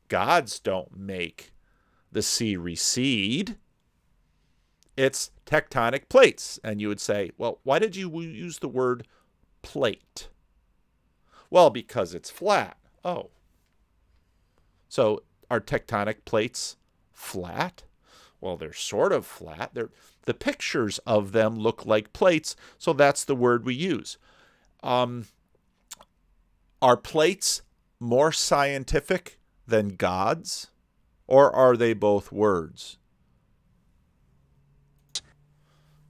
gods don't make the sea recede. It's tectonic plates. And you would say, well, why did you use the word plate? Well, because it's flat. Oh. So are tectonic plates flat? Well, they're sort of flat. The pictures of them look like plates, so that's the word we use. Are plates more scientific than gods, or are they both words?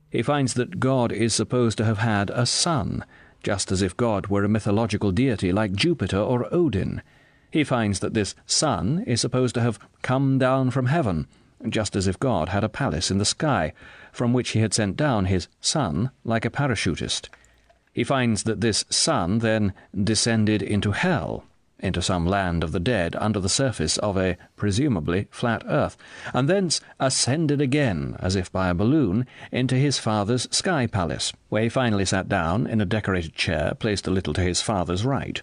He finds that God is supposed to have had a son, just as if God were a mythological deity like Jupiter or Odin. He finds that this son is supposed to have come down from heaven, just as if God had a palace in the sky, from which he had sent down his son like a parachutist. He finds that this son then descended into hell, into some land of the dead under the surface of a presumably flat earth, and thence ascended again, as if by a balloon, into his father's sky palace, where he finally sat down in a decorated chair placed a little to his father's right.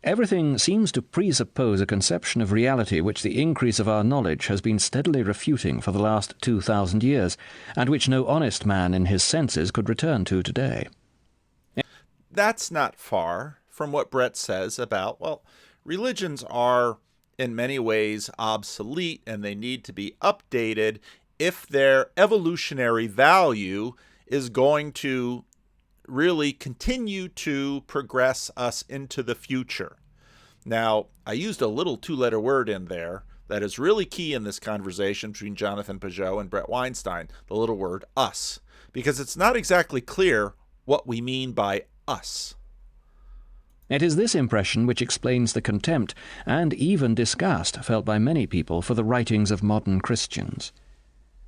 Everything seems to presuppose a conception of reality which the increase of our knowledge has been steadily refuting for the last 2,000 years, and which no honest man in his senses could return to today. That's not far from what Bret says about, well, religions are in many ways obsolete and they need to be updated if their evolutionary value is going to really continue to progress us into the future. Now, I used a little two-letter word in there that is really key in this conversation between Jonathan Pageau and Bret Weinstein, the little word us, because it's not exactly clear what we mean by us. It is this impression which explains the contempt and even disgust felt by many people for the writings of modern Christians.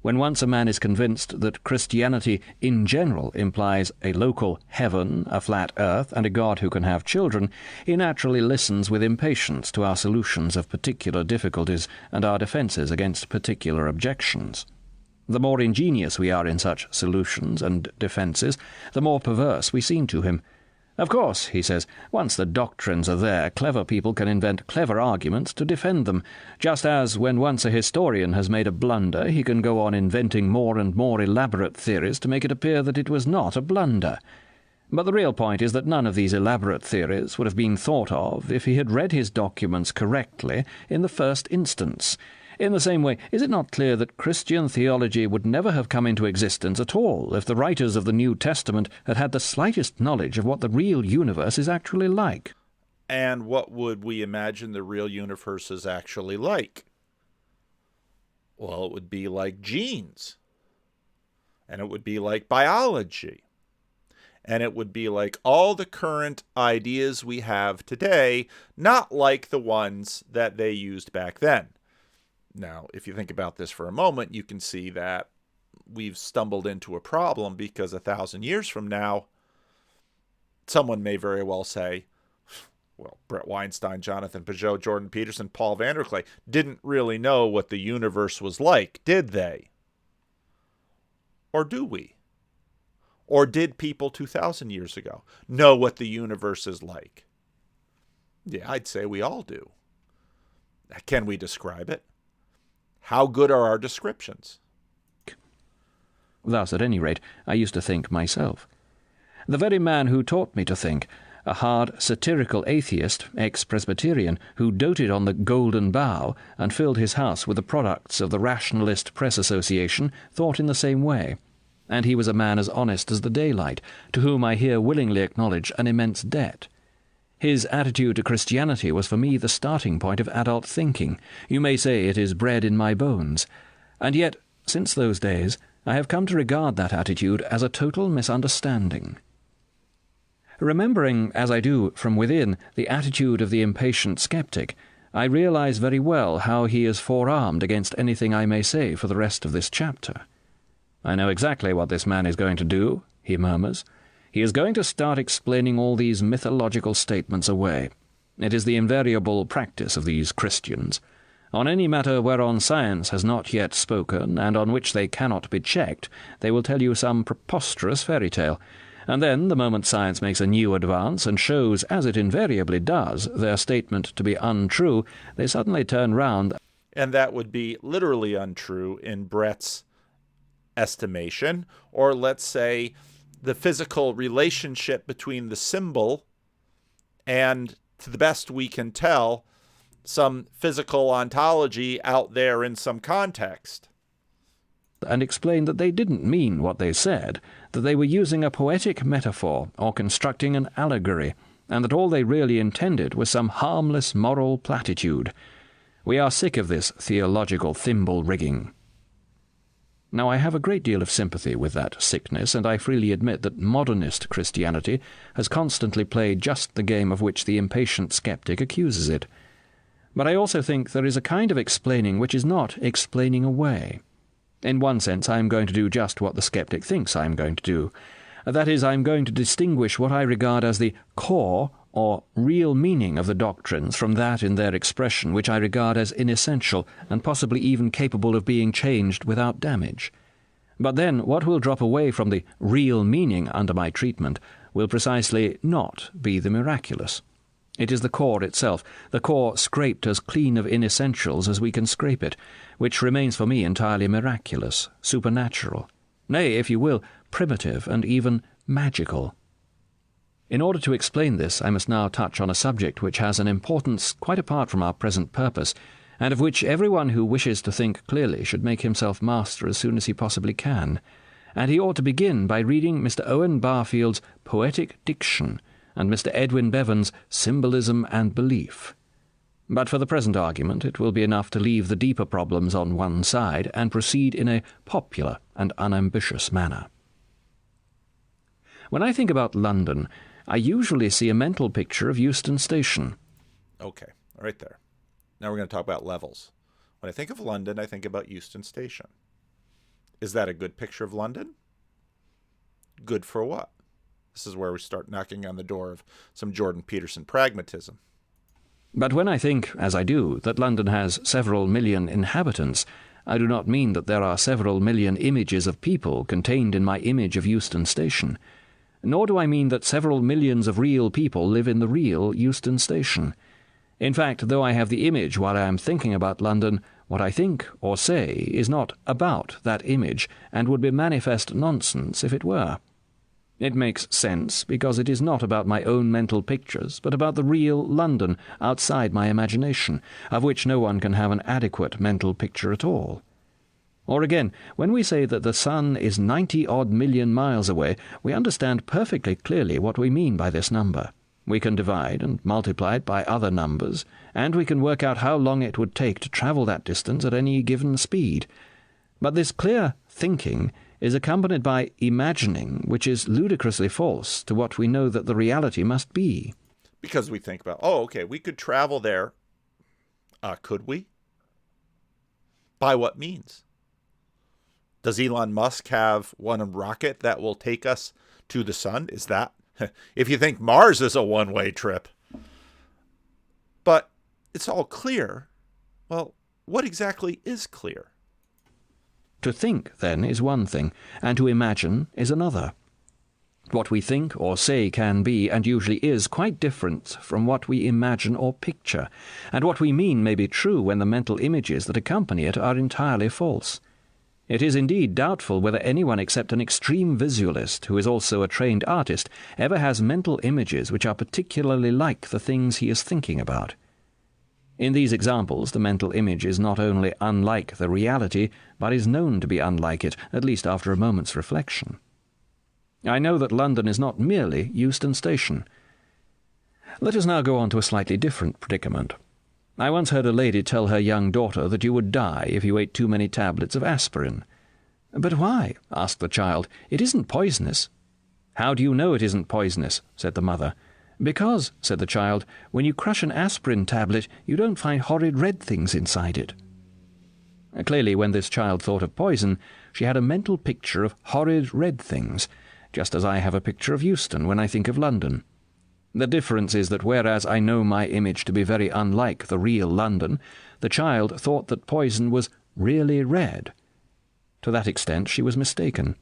When once a man is convinced that Christianity in general implies a local heaven, a flat earth, and a God who can have children, he naturally listens with impatience to our solutions of particular difficulties and our defences against particular objections. The more ingenious we are in such solutions and defences, the more perverse we seem to him. Of course, he says, once the doctrines are there, clever people can invent clever arguments to defend them, just as when once a historian has made a blunder, he can go on inventing more and more elaborate theories to make it appear that it was not a blunder. But the real point is that none of these elaborate theories would have been thought of if he had read his documents correctly in the first instance. In the same way, is it not clear that Christian theology would never have come into existence at all if the writers of the New Testament had had the slightest knowledge of what the real universe is actually like? And what would we imagine the real universe is actually like? Well, it would be like genes. And it would be like biology. And it would be like all the current ideas we have today, not like the ones that they used back then. Now, if you think about this for a moment, you can see that we've stumbled into a problem, because 1,000 years from now, someone may very well say, well, Bret Weinstein, Jonathan Pageau, Jordan Peterson, Paul Vanderklay didn't really know what the universe was like, did they? Or do we? Or did people 2,000 years ago know what the universe is like? Yeah, I'd say we all do. Can we describe it? How good are our descriptions? Thus, at any rate, I used to think myself. The very man who taught me to think, a hard, satirical atheist, ex-Presbyterian, who doted on the Golden Bough and filled his house with the products of the Rationalist Press Association, thought in the same way. And he was a man as honest as the daylight, to whom I here willingly acknowledge an immense debt. His attitude to Christianity was for me the starting point of adult thinking. You may say it is bred in my bones. And yet, since those days, I have come to regard that attitude as a total misunderstanding. Remembering, as I do, from within, the attitude of the impatient skeptic, I realize very well how he is forearmed against anything I may say for the rest of this chapter. I know exactly what this man is going to do, he murmurs. He is going to start explaining all these mythological statements away. It is the invariable practice of these Christians. On any matter whereon science has not yet spoken, and on which they cannot be checked, they will tell you some preposterous fairy tale. And then, the moment science makes a new advance and shows, as it invariably does, their statement to be untrue, they suddenly turn round. And that would be literally untrue in Bret's estimation, or let's say the physical relationship between the symbol and, to the best we can tell, some physical ontology out there in some context. And explain that they didn't mean what they said, that they were using a poetic metaphor or constructing an allegory, and that all they really intended was some harmless moral platitude. We are sick of this theological thimble-rigging. Now, I have a great deal of sympathy with that sickness, and I freely admit that modernist Christianity has constantly played just the game of which the impatient skeptic accuses it. But I also think there is a kind of explaining which is not explaining away. In one sense, I am going to do just what the skeptic thinks I am going to do. That is, I am going to distinguish what I regard as the core or real meaning of the doctrines from that in their expression which I regard as inessential and possibly even capable of being changed without damage. But then what will drop away from the real meaning under my treatment will precisely not be the miraculous. It is the core itself, the core scraped as clean of inessentials as we can scrape it, which remains for me entirely miraculous, supernatural, nay, if you will, primitive and even magical. In order to explain this, I must now touch on a subject which has an importance quite apart from our present purpose, and of which everyone who wishes to think clearly should make himself master as soon as he possibly can. And he ought to begin by reading Mr. Owen Barfield's Poetic Diction and Mr. Edwin Bevan's Symbolism and Belief. But for the present argument, it will be enough to leave the deeper problems on one side and proceed in a popular and unambitious manner. When I think about London, I usually see a mental picture of Euston Station. Okay, right there. Now we're going to talk about levels. When I think of London, I think about Euston Station. Is that a good picture of London? Good for what? This is where we start knocking on the door of some Jordan Peterson pragmatism. But when I think, as I do, that London has several million inhabitants, I do not mean that there are several million images of people contained in my image of Euston Station. Nor do I mean that several millions of real people live in the real Euston Station. In fact, though I have the image while I am thinking about London, what I think or say is not about that image, and would be manifest nonsense if it were. It makes sense because it is not about my own mental pictures, but about the real London outside my imagination, of which no one can have an adequate mental picture at all. Or again, when we say that the sun is 90-odd million miles away, we understand perfectly clearly what we mean by this number. We can divide and multiply it by other numbers, and we can work out how long it would take to travel that distance at any given speed. But this clear thinking is accompanied by imagining, which is ludicrously false to what we know that the reality must be. Because we think about, oh, okay, we could travel there. Could we? By what means? Does Elon Musk have one rocket that will take us to the sun? Is that, if you think Mars is a one-way trip? But it's all clear. Well, what exactly is clear? To think, then, is one thing, and to imagine is another. What we think or say can be, and usually is, quite different from what we imagine or picture, and what we mean may be true when the mental images that accompany it are entirely false. It is indeed doubtful whether anyone except an extreme visualist, who is also a trained artist, ever has mental images which are particularly like the things he is thinking about. In these examples, the mental image is not only unlike the reality, but is known to be unlike it, at least after a moment's reflection. I know that London is not merely Euston Station. Let us now go on to a slightly different predicament. I once heard a lady tell her young daughter that you would die if you ate too many tablets of aspirin. "But why?" asked the child. "It isn't poisonous." "How do you know it isn't poisonous?" said the mother. "Because," said the child, "when you crush an aspirin tablet, you don't find horrid red things inside it." Clearly, when this child thought of poison, she had a mental picture of horrid red things, just as I have a picture of Euston when I think of London. The difference is that whereas I know my image to be very unlike the real London, the child thought that poison was really red. To that extent she was mistaken.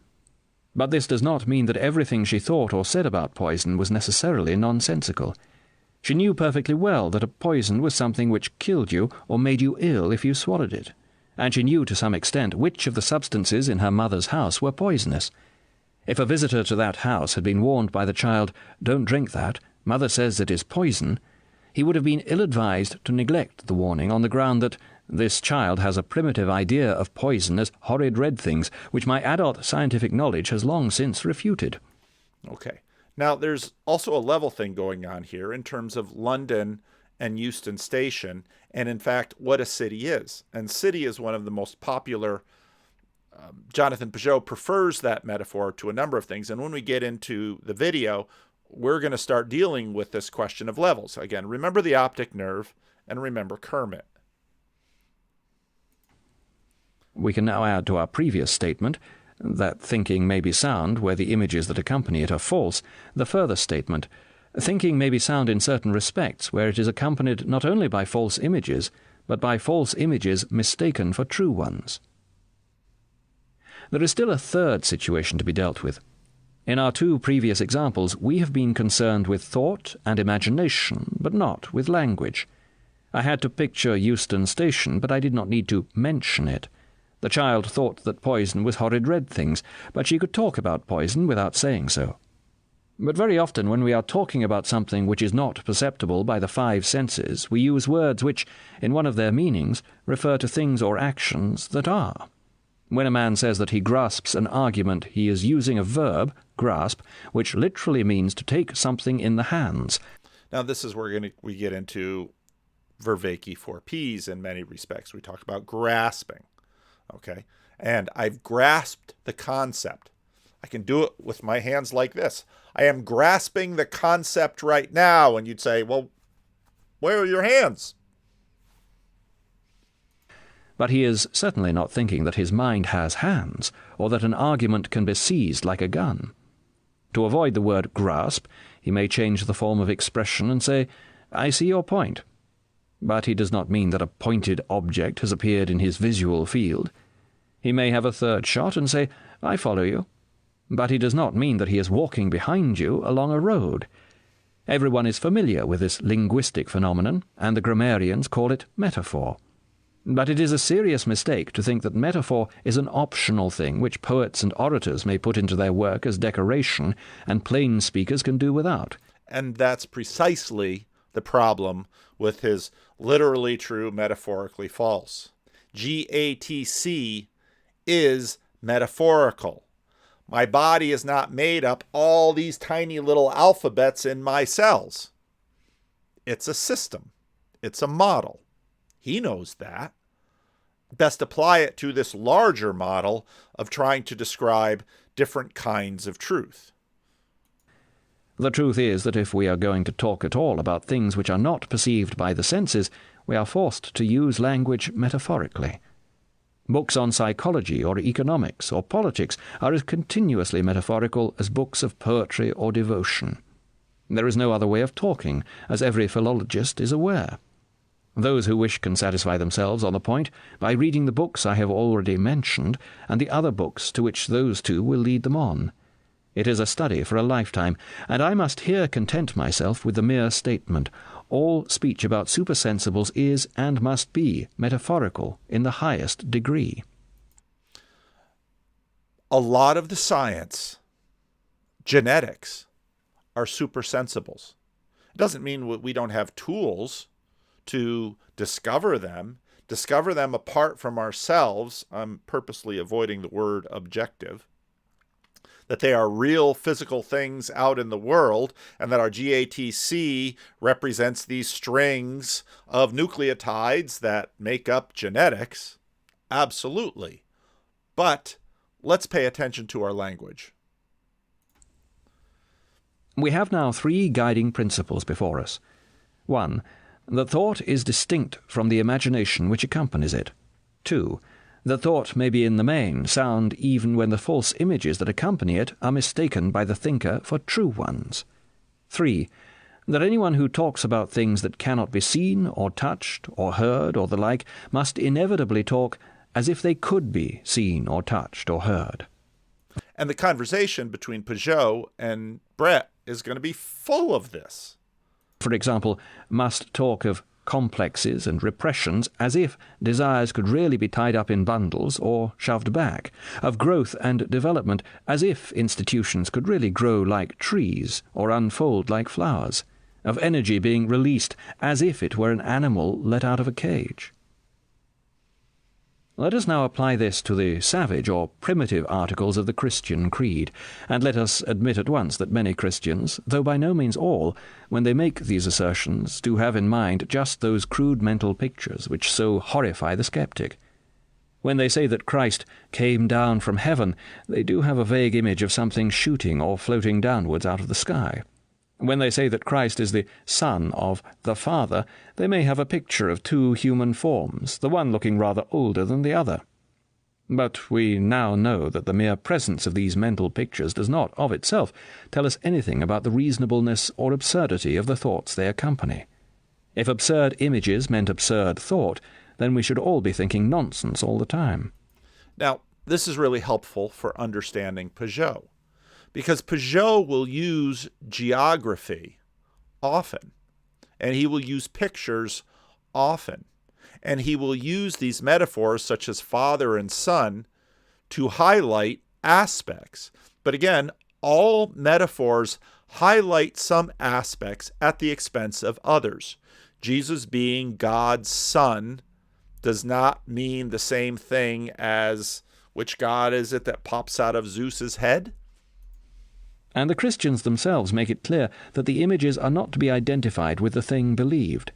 But this does not mean that everything she thought or said about poison was necessarily nonsensical. She knew perfectly well that a poison was something which killed you or made you ill if you swallowed it, and she knew to some extent which of the substances in her mother's house were poisonous. If a visitor to that house had been warned by the child, "Don't drink that, mother says it is poison," he would have been ill-advised to neglect the warning on the ground that this child has a primitive idea of poison as horrid red things, which my adult scientific knowledge has long since refuted. Okay. Now, there's also a level thing going on here in terms of London and Euston Station, and in fact, what a city is. And city is one of the most popular. Jonathan Pageau prefers that metaphor to a number of things. And when we get into the video, we're going to start dealing with this question of levels. Again, remember the optic nerve and remember Kermit. We can now add to our previous statement that thinking may be sound where the images that accompany it are false, the further statement, thinking may be sound in certain respects where it is accompanied not only by false images, but by false images mistaken for true ones. There is still a third situation to be dealt with. In our two previous examples, we have been concerned with thought and imagination, but not with language. I had to picture Euston Station, but I did not need to mention it. The child thought that poison was horrid red things, but she could talk about poison without saying so. But very often when we are talking about something which is not perceptible by the five senses, we use words which, in one of their meanings, refer to things or actions that are. When a man says that he grasps an argument, he is using a verb, grasp, which literally means to take something in the hands. Now, this is where we get into Vervaeke 4Ps in many respects. We talk about grasping. Okay, and I've grasped the concept. I can do it with my hands like this. I am grasping the concept right now. And you'd say, well, where are your hands? But he is certainly not thinking that his mind has hands, or that an argument can be seized like a gun. To avoid the word grasp, he may change the form of expression and say, "I see your point." But he does not mean that a pointed object has appeared in his visual field. He may have a third shot and say, "I follow you." But he does not mean that he is walking behind you along a road. Everyone is familiar with this linguistic phenomenon, and the grammarians call it metaphor. But it is a serious mistake to think that metaphor is an optional thing which poets and orators may put into their work as decoration, and plain speakers can do without. And that's precisely the problem with his literally true, metaphorically false. GATC is metaphorical. My body is not made up all these tiny little alphabets in my cells. It's a system. It's a model. He knows that. best apply it to this larger model of trying to describe different kinds of truth? The truth is that if we are going to talk at all about things which are not perceived by the senses, we are forced to use language metaphorically. Books on psychology or economics or politics are as continuously metaphorical as books of poetry or devotion. There is no other way of talking, as every philologist is aware. Those who wish can satisfy themselves on the point by reading the books I have already mentioned and the other books to which those two will lead them on. It is a study for a lifetime, and I must here content myself with the mere statement: all speech about supersensibles is and must be metaphorical in the highest degree. A lot of the science, genetics, are supersensibles. It doesn't mean we don't have tools to discover them apart from ourselves. I'm purposely avoiding the word objective. That they are real physical things out in the world, and that our GATC represents these strings of nucleotides that make up genetics. Absolutely. But let's pay attention to our language. We have now three guiding principles before us. 1. That thought is distinct from the imagination which accompanies it. 2. That thought may be in the main sound even when the false images that accompany it are mistaken by the thinker for true ones. 3. That anyone who talks about things that cannot be seen or touched or heard or the like must inevitably talk as if they could be seen or touched or heard. And the conversation between Pageau and Bret is going to be full of this. For example, must talk of complexes and repressions as if desires could really be tied up in bundles or shoved back, of growth and development as if institutions could really grow like trees or unfold like flowers, of energy being released as if it were an animal let out of a cage. Let us now apply this to the savage or primitive articles of the Christian creed, and let us admit at once that many Christians, though by no means all, when they make these assertions, do have in mind just those crude mental pictures which so horrify the skeptic. When they say that Christ came down from heaven, they do have a vague image of something shooting or floating downwards out of the sky. When they say that Christ is the Son of the Father, they may have a picture of two human forms, the one looking rather older than the other. But we now know that the mere presence of these mental pictures does not, of itself, tell us anything about the reasonableness or absurdity of the thoughts they accompany. If absurd images meant absurd thought, then we should all be thinking nonsense all the time. Now, this is really helpful for understanding Pageau, because Pageau will use geography often, and he will use pictures often, and he will use these metaphors such as father and son to highlight aspects. But again, all metaphors highlight some aspects at the expense of others. Jesus being God's son does not mean the same thing as which God is it that pops out of Zeus's head? And the Christians themselves make it clear that the images are not to be identified with the thing believed.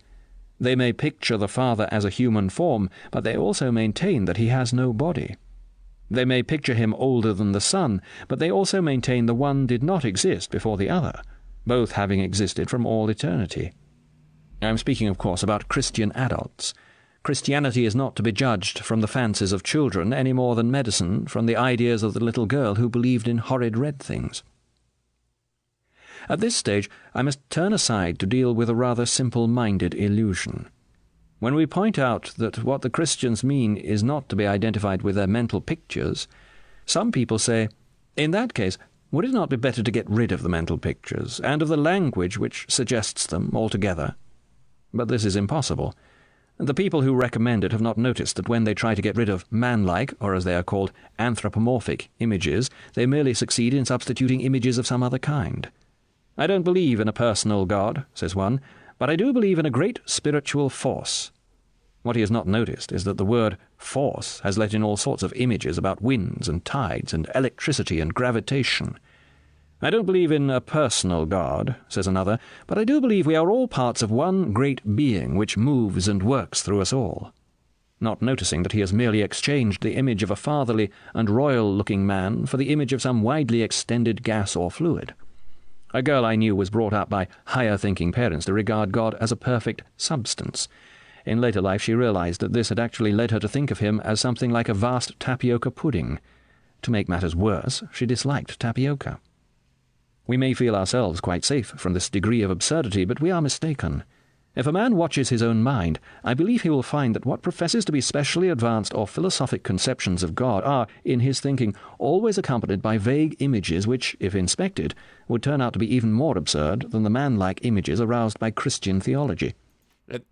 They may picture the Father as a human form, but they also maintain that he has no body. They may picture him older than the Son, but they also maintain the one did not exist before the other, both having existed from all eternity. I am speaking, of course, about Christian adults. Christianity is not to be judged from the fancies of children any more than medicine from the ideas of the little girl who believed in horrid red things. At this stage, I must turn aside to deal with a rather simple-minded illusion. When we point out that what the Christians mean is not to be identified with their mental pictures, some people say, in that case, would it not be better to get rid of the mental pictures, and of the language which suggests them altogether? But this is impossible. The people who recommend it have not noticed that when they try to get rid of man-like, or as they are called, anthropomorphic images, they merely succeed in substituting images of some other kind. I don't believe in a personal God, says one, but I do believe in a great spiritual force. What he has not noticed is that the word force has let in all sorts of images about winds and tides and electricity and gravitation. I don't believe in a personal God, says another, but I do believe we are all parts of one great being which moves and works through us all. not noticing that he has merely exchanged the image of a fatherly and royal-looking man for the image of some widely extended gas or fluid. A girl I knew was brought up by higher-thinking parents to regard God as a perfect substance. In later life she realized that this had actually led her to think of him as something like a vast tapioca pudding. To make matters worse, she disliked tapioca. We may feel ourselves quite safe from this degree of absurdity, but we are mistaken. If a man watches his own mind, I believe he will find that what professes to be specially advanced or philosophic conceptions of God are, in his thinking, always accompanied by vague images which, if inspected, would turn out to be even more absurd than the man-like images aroused by Christian theology.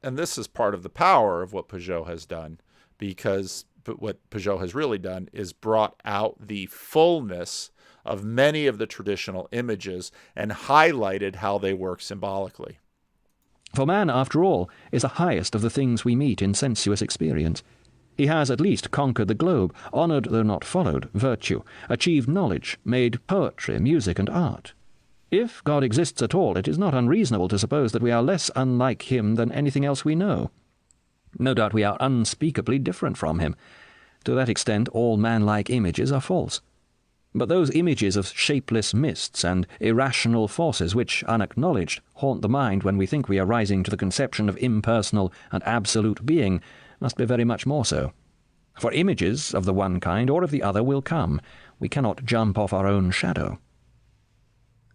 And this is part of the power of what Pageau has done, because what Pageau has really done is brought out the fullness of many of the traditional images and highlighted how they work symbolically. For man, after all, is the highest of the things we meet in sensuous experience. He has at least conquered the globe, honoured though not followed virtue, achieved knowledge, made poetry, music, and art. If God exists at all, it is not unreasonable to suppose that we are less unlike him than anything else we know. No doubt we are unspeakably different from him. To that extent, all man-like images are false. But those images of shapeless mists and irrational forces which, unacknowledged, haunt the mind when we think we are rising to the conception of impersonal and absolute being, must be very much more so. For images of the one kind or of the other will come. We cannot jump off our own shadow.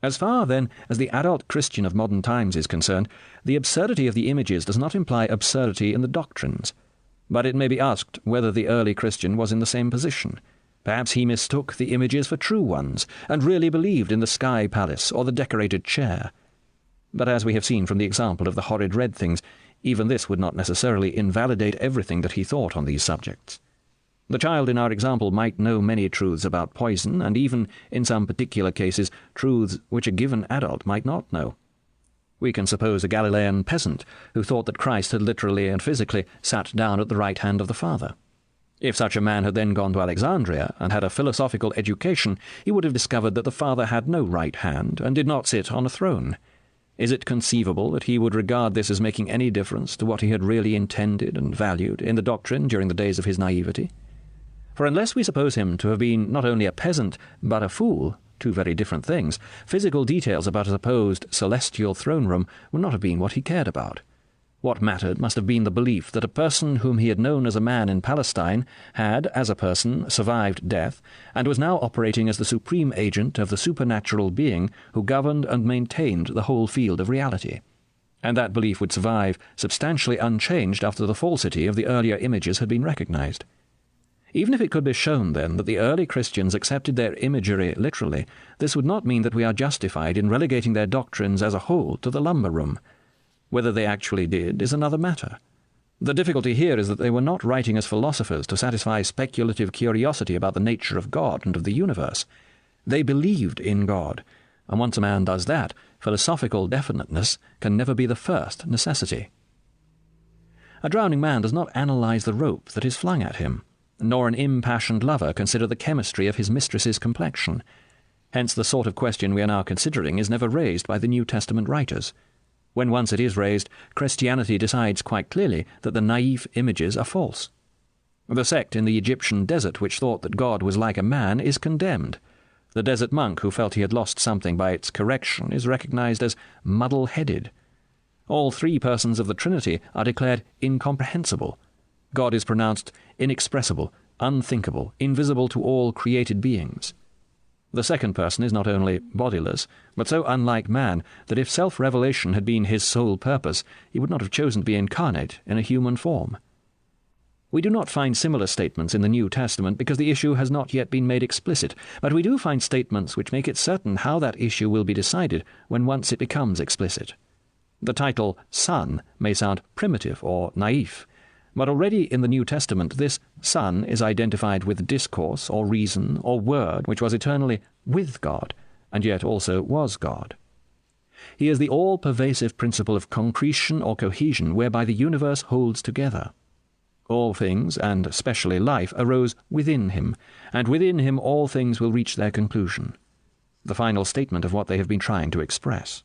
As far, then, as the adult Christian of modern times is concerned, the absurdity of the images does not imply absurdity in the doctrines. But it may be asked whether the early Christian was in the same position. Perhaps he mistook the images for true ones, and really believed in the sky palace or the decorated chair. But as we have seen from the example of the horrid red things, even this would not necessarily invalidate everything that he thought on these subjects. The child in our example might know many truths about poison, and even, in some particular cases, truths which a given adult might not know. We can suppose a Galilean peasant who thought that Christ had literally and physically sat down at the right hand of the Father. If such a man had then gone to Alexandria and had a philosophical education, he would have discovered that the Father had no right hand and did not sit on a throne. Is it conceivable that he would regard this as making any difference to what he had really intended and valued in the doctrine during the days of his naivety? For unless we suppose him to have been not only a peasant, but a fool, two very different things, physical details about a supposed celestial throne room would not have been what he cared about. What mattered must have been the belief that a person whom he had known as a man in Palestine had, as a person, survived death, and was now operating as the supreme agent of the supernatural being who governed and maintained the whole field of reality. And that belief would survive substantially unchanged after the falsity of the earlier images had been recognized. Even if it could be shown, then, that the early Christians accepted their imagery literally, this would not mean that we are justified in relegating their doctrines as a whole to the lumber room. Whether they actually did is another matter. The difficulty here is that they were not writing as philosophers to satisfy speculative curiosity about the nature of God and of the universe. They believed in God, and once a man does that, philosophical definiteness can never be the first necessity. A drowning man does not analyze the rope that is flung at him, nor an impassioned lover consider the chemistry of his mistress's complexion. Hence the sort of question we are now considering is never raised by the New Testament writers. When once it is raised, Christianity decides quite clearly that the naive images are false. The sect in the Egyptian desert which thought that God was like a man is condemned. The desert monk who felt he had lost something by its correction is recognized as muddle-headed. All three persons of the Trinity are declared incomprehensible. God is pronounced inexpressible, unthinkable, invisible to all created beings. The second person is not only bodiless, but so unlike man that if self-revelation had been his sole purpose, he would not have chosen to be incarnate in a human form. We do not find similar statements in the New Testament because the issue has not yet been made explicit, but we do find statements which make it certain how that issue will be decided when once it becomes explicit. The title Son may sound primitive or naif, but already in the New Testament this Son is identified with discourse or reason or word which was eternally with God, and yet also was God. He is the all-pervasive principle of concretion or cohesion whereby the universe holds together. All things, and especially life, arose within him, and within him all things will reach their conclusion, the final statement of what they have been trying to express.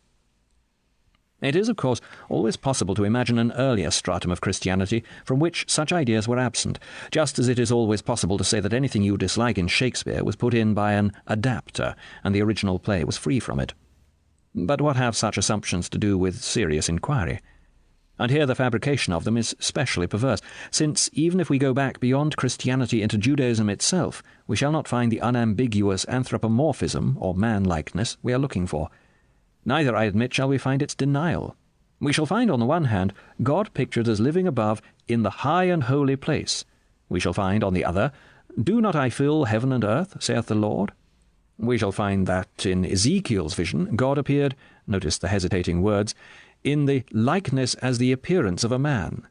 It is, of course, always possible to imagine an earlier stratum of Christianity from which such ideas were absent, just as it is always possible to say that anything you dislike in Shakespeare was put in by an adapter, and the original play was free from it. But what have such assumptions to do with serious inquiry? And here the fabrication of them is specially perverse, since even if we go back beyond Christianity into Judaism itself, we shall not find the unambiguous anthropomorphism, or man-likeness, we are looking for. Neither, I admit, shall we find its denial. We shall find, on the one hand, God pictured as living above in the high and holy place. We shall find, on the other, do not I fill heaven and earth, saith the Lord? We shall find that in Ezekiel's vision, God appeared, notice the hesitating words, in the likeness as the appearance of a man.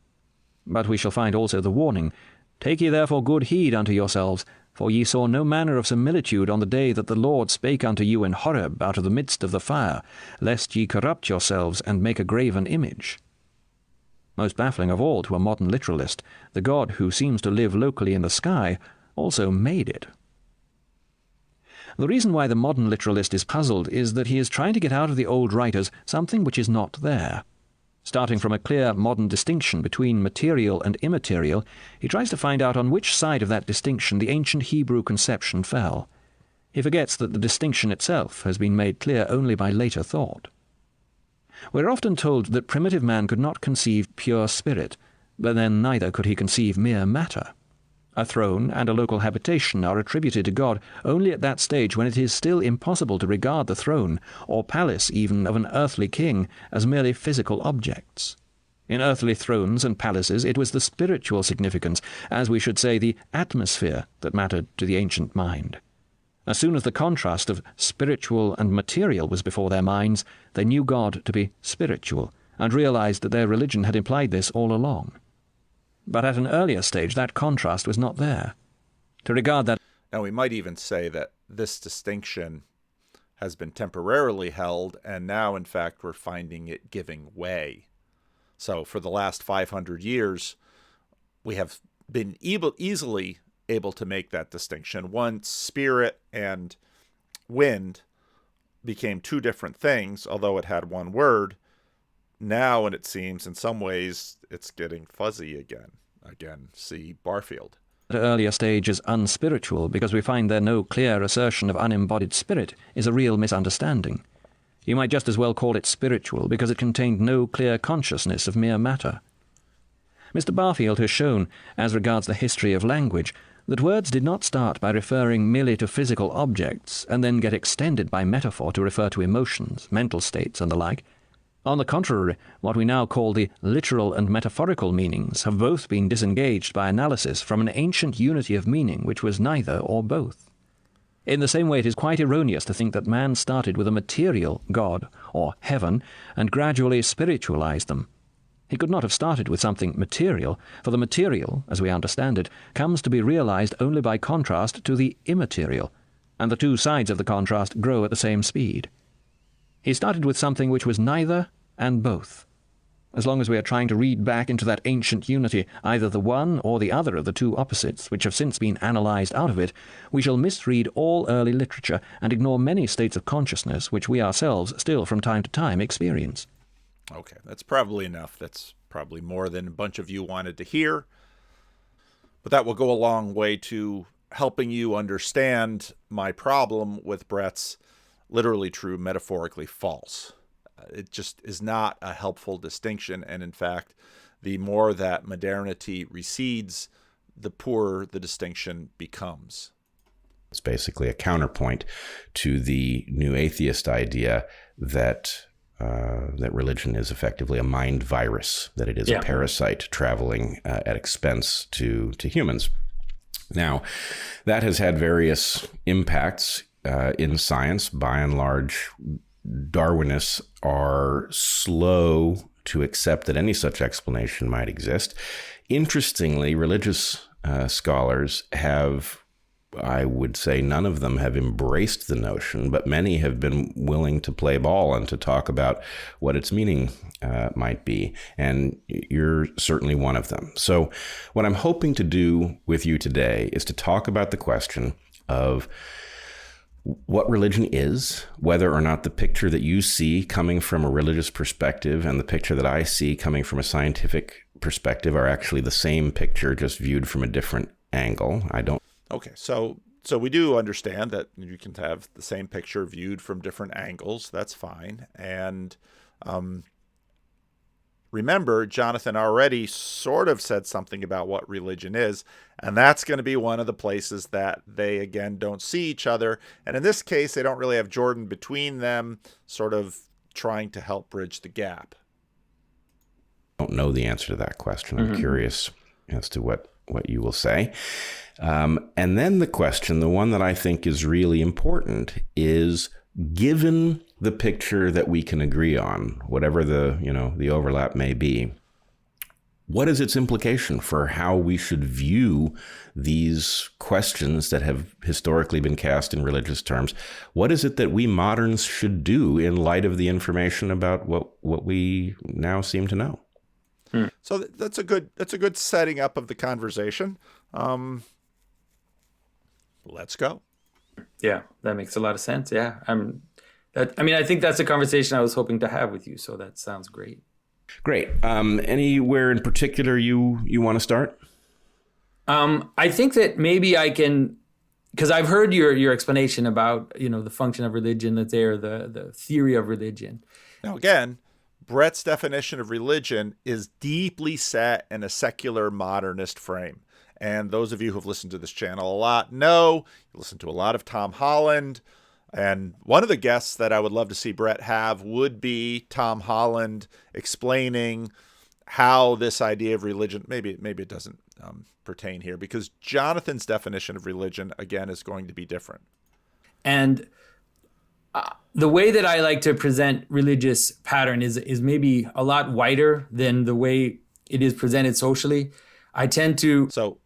But we shall find also the warning, take ye therefore good heed unto yourselves, for ye saw no manner of similitude on the day that the Lord spake unto you in Horeb out of the midst of the fire, lest ye corrupt yourselves and make a graven image. Most baffling of all to a modern literalist, the God who seems to live locally in the sky also made it. The reason why the modern literalist is puzzled is that he is trying to get out of the old writers something which is not there. Starting from a clear modern distinction between material and immaterial, he tries to find out on which side of that distinction the ancient Hebrew conception fell. He forgets that the distinction itself has been made clear only by later thought. We are often told that primitive man could not conceive pure spirit, but then neither could he conceive mere matter. A throne and a local habitation are attributed to God only at that stage when it is still impossible to regard the throne, or palace even of an earthly king, as merely physical objects. In earthly thrones and palaces it was the spiritual significance, as we should say the atmosphere, that mattered to the ancient mind. As soon as the contrast of spiritual and material was before their minds, they knew God to be spiritual, and realized that their religion had implied this all along. But at an earlier stage, that contrast was not there. To regard that... Now, we might even say that this distinction has been temporarily held, and now, in fact, we're finding it giving way. So, for the last 500 years, we have been easily able to make that distinction. Once spirit and wind became two different things, although it had one word, now, and it seems in some ways, it's getting fuzzy again. Again, see Barfield. At earlier stage as unspiritual, because we find there no clear assertion of unembodied spirit, is a real misunderstanding. You might just as well call it spiritual, because it contained no clear consciousness of mere matter. Mr. Barfield has shown, as regards the history of language, that words did not start by referring merely to physical objects, and then get extended by metaphor to refer to emotions, mental states, and the like. On the contrary, what we now call the literal and metaphorical meanings have both been disengaged by analysis from an ancient unity of meaning which was neither or both. In the same way, it is quite erroneous to think that man started with a material God, or heaven, and gradually spiritualized them. He could not have started with something material, for the material, as we understand it, comes to be realized only by contrast to the immaterial, and the two sides of the contrast grow at the same speed. He started with something which was neither and both. As long as we are trying to read back into that ancient unity either the one or the other of the two opposites which have since been analyzed out of it, we shall misread all early literature and ignore many states of consciousness which we ourselves still from time to time experience. Okay, that's probably enough. That's probably more than a bunch of you wanted to hear. But that will go a long way to helping you understand my problem with Bret's literally true, metaphorically false. It just is not a helpful distinction. And in fact, the more that modernity recedes, the poorer the distinction becomes. It's basically a counterpoint to the new atheist idea that that religion is effectively a mind virus, that it is a parasite traveling at expense to humans. Now, that has had various impacts in science. By and large, Darwinists are slow to accept that any such explanation might exist. Interestingly, religious scholars have, I would say none of them have embraced the notion, but many have been willing to play ball and to talk about what its meaning might be. And you're certainly one of them. So what I'm hoping to do with you today is to talk about the question of what religion is, whether or not the picture that you see coming from a religious perspective and the picture that I see coming from a scientific perspective are actually the same picture, just viewed from a different angle. I don't. Okay, so we do understand that you can have the same picture viewed from different angles. That's fine. And remember, Jonathan already sort of said something about what religion is, and that's going to be one of the places that they, again, don't see each other. And in this case, they don't really have Jordan between them, sort of trying to help bridge the gap. I don't know the answer to that question. I'm curious as to what you will say. And then the question, the one that I think is really important, is given the picture that we can agree on, whatever the overlap may be, what is its implication for how we should view these questions that have historically been cast in religious terms? What is it that we moderns should do in light of the information about what we now seem to know? So that's a good setting up of the conversation. Let's go. Yeah, that makes a lot of sense. Yeah, I think that's a conversation I was hoping to have with you. So that sounds great. Great. Anywhere in particular you want to start? I think that maybe I can, because I've heard your explanation about the function of religion, the theory of religion. Now again, Bret's definition of religion is deeply set in a secular modernist frame. And those of you who've listened to this channel a lot know, you listen to a lot of Tom Holland. And one of the guests that I would love to see Bret have would be Tom Holland explaining how this idea of religion, maybe it doesn't pertain here, because Jonathan's definition of religion, again, is going to be different. And the way that I like to present religious pattern is maybe a lot wider than the way it is presented socially. I tend to... So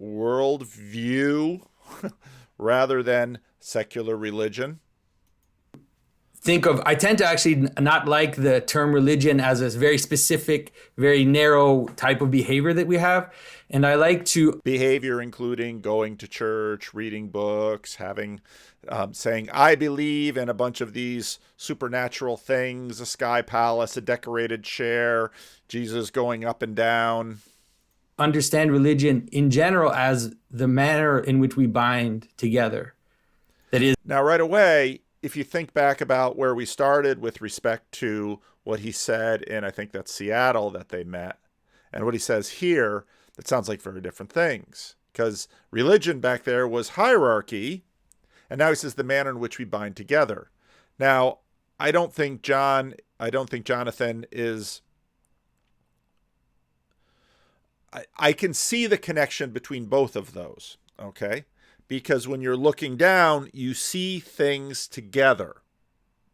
worldview rather than secular religion. I tend to actually not like the term religion as a very specific, very narrow type of behavior that we have. And I like to... Behavior including going to church, reading books, having, saying, I believe in a bunch of these supernatural things, a sky palace, a decorated chair, Jesus going up and down. Understand religion in general as the manner in which we bind together. That is... Now, right away, if you think back about where we started with respect to what he said in, I think that's Seattle that they met, and what he says here, that sounds like very different things. Because religion back there was hierarchy, and now he says the manner in which we bind together. Now, I don't think Jonathan is... I can see the connection between both of those, okay? Because when you're looking down, you see things together,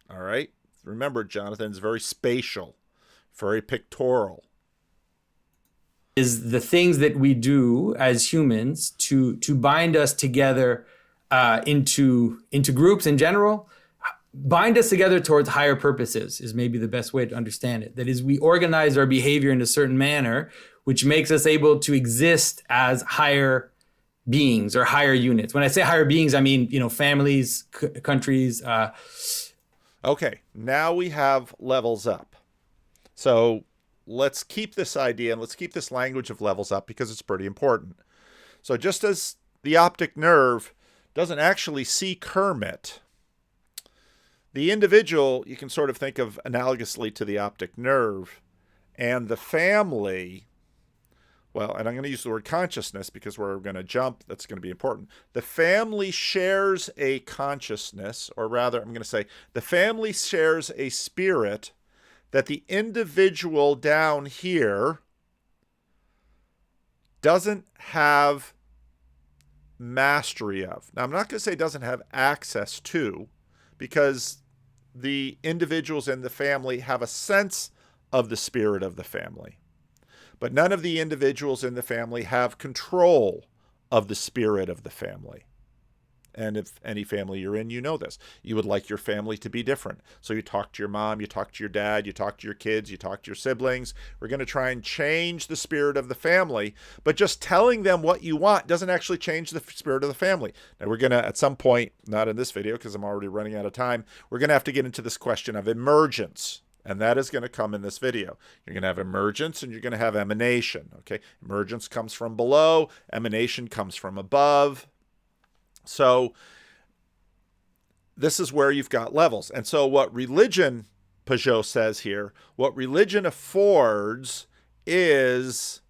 all right? Remember, Jonathan's very spatial, very pictorial. Is the things that we do as humans to bind us together into groups in general, bind us together towards higher purposes is maybe the best way to understand it. That is, we organize our behavior in a certain manner, which makes us able to exist as higher beings or higher units. When I say higher beings, I mean, families, countries. Okay, now we have levels up. So let's keep this idea and let's keep this language of levels up because it's pretty important. So just as the optic nerve doesn't actually see Kermit, the individual you can sort of think of analogously to the optic nerve, and the family... Well, and I'm going to use the word consciousness because we're going to jump. That's going to be important. The family shares a consciousness, or rather, I'm going to say the family shares a spirit that the individual down here doesn't have mastery of. Now, I'm not going to say doesn't have access to, because the individuals in the family have a sense of the spirit of the family. But none of the individuals in the family have control of the spirit of the family. And if any family you're in, you know this. You would like your family to be different. So you talk to your mom, you talk to your dad, you talk to your kids, you talk to your siblings. We're going to try and change the spirit of the family. But just telling them what you want doesn't actually change the spirit of the family. Now, we're going to, at some point, not in this video because I'm already running out of time, we're going to have to get into this question of emergence. And that is going to come in this video. You're going to have emergence and you're going to have emanation. Okay, emergence comes from below, emanation comes from above. So this is where you've got levels. And so what religion, Pageau says here, what religion affords is,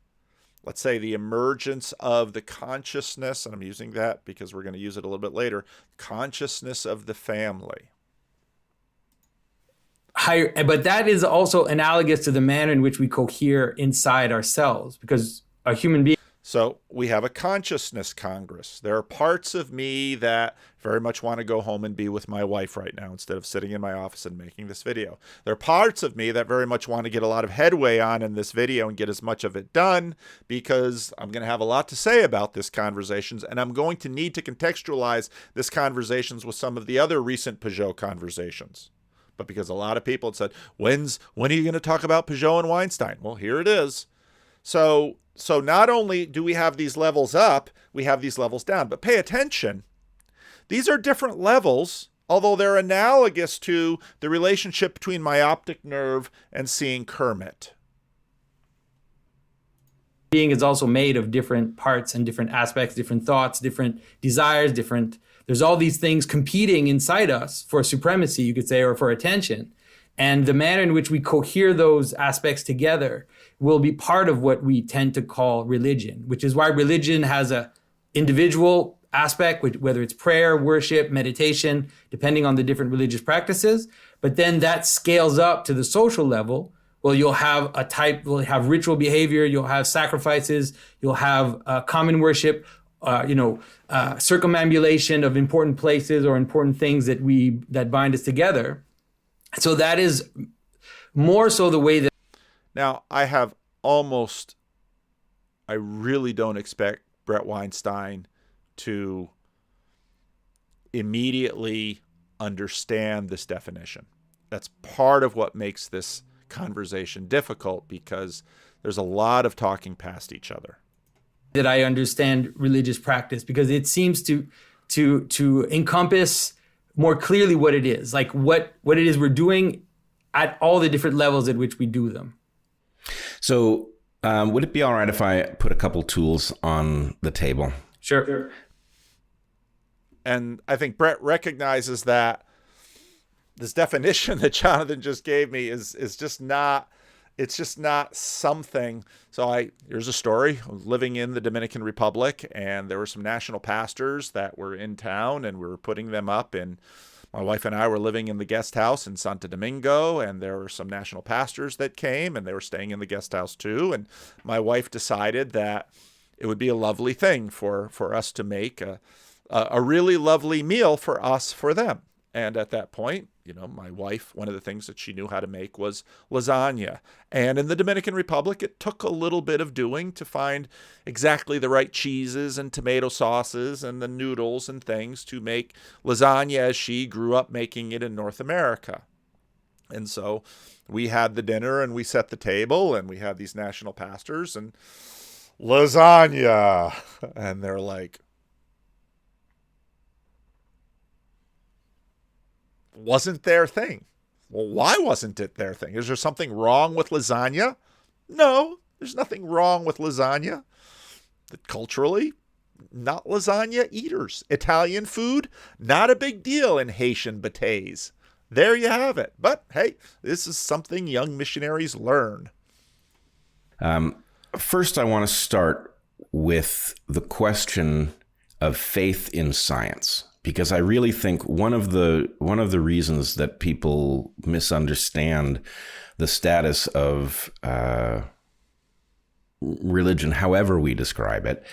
let's say, the emergence of the consciousness, and I'm using that because we're going to use it a little bit later, consciousness of the family. Higher, but that is also analogous to the manner in which we cohere inside ourselves, because a human being. So we have a consciousness congress. There are parts of me that very much want to go home and be with my wife right now instead of sitting in my office and making this video. There are parts of me that very much want to get a lot of headway on in this video and get as much of it done because I'm going to have a lot to say about this conversations, and I'm going to need to contextualize this conversations with some of the other recent Pageau conversations. But because a lot of people had said, when are you going to talk about Pageau and Weinstein? Well, here it is. So not only do we have these levels up, we have these levels down. But pay attention. These are different levels, although they're analogous to the relationship between my optic nerve and seeing Kermit. Being is also made of different parts and different aspects, different thoughts, different desires, there's all these things competing inside us for supremacy, you could say, or for attention. And the manner in which we cohere those aspects together will be part of what we tend to call religion, which is why religion has a individual aspect, whether it's prayer, worship, meditation, depending on the different religious practices. But then that scales up to the social level. Well, you'll have you'll have ritual behavior, you'll have sacrifices, you'll have common worship, circumambulation of important places or important things that bind us together. So that is more so the way that. Now, I really don't expect Bret Weinstein to immediately understand this definition. That's part of what makes this conversation difficult because there's a lot of talking past each other. That I understand religious practice because it seems to encompass more clearly what it is, like what it is we're doing at all the different levels at which we do them. So would it be all right if I put a couple tools on the table? Sure. And I think Bret recognizes that this definition that Jonathan just gave me is just not, it's just not something. So here's a story. I was living in the Dominican Republic, and there were some national pastors that were in town, and we were putting them up in. My wife and I were living in the guest house in Santo Domingo, and there were some national pastors that came, and they were staying in the guest house too. And my wife decided that it would be a lovely thing for us to make a really lovely meal for us, for them. And at that point, my wife, one of the things that she knew how to make was lasagna. And in the Dominican Republic, it took a little bit of doing to find exactly the right cheeses and tomato sauces and the noodles and things to make lasagna as she grew up making it in North America. And so we had the dinner and we set the table and we had these national pastors and lasagna. And they're like, wasn't their thing. Well, why wasn't it their thing? Is there something wrong with lasagna? No, there's nothing wrong with lasagna. Culturally, not lasagna eaters. Italian food, not a big deal in Haitian beignets. There you have it. But hey, this is something young missionaries learn. First, I want to start with the question of faith in science. Because I really think one of the reasons that people misunderstand the status of religion, however we describe it,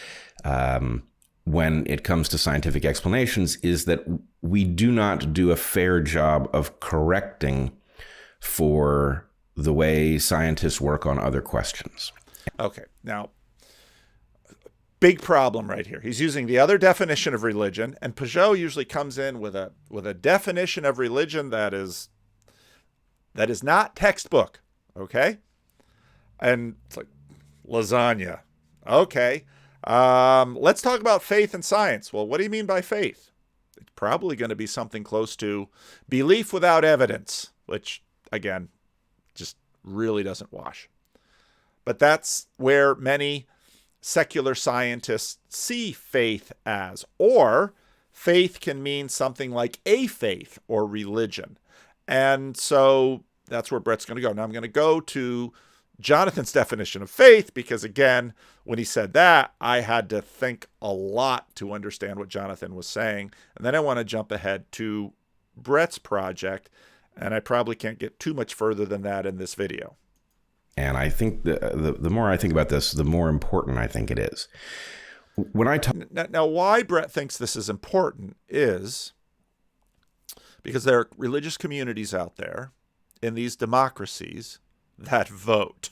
when it comes to scientific explanations, is that we do not do a fair job of correcting for the way scientists work on other questions. Okay, now big problem right here. He's using the other definition of religion, and Pageau usually comes in with a definition of religion that is not textbook, okay? And it's like lasagna. Okay. Let's talk about faith and science. Well, what do you mean by faith? It's probably going to be something close to belief without evidence, which, again, just really doesn't wash. But that's where many secular scientists see faith as. Or faith can mean something like a faith or religion. And so that's where Bret's going to go. Now I'm going to go to Jonathan's definition of faith because, again, when he said that, I had to think a lot to understand what Jonathan was saying. And then I want to jump ahead to Bret's project, and I probably can't get too much further than that in this video. And I think the more I think about this, the more important I think it is. When I talk now, why Bret thinks this is important is because there are religious communities out there in these democracies that vote.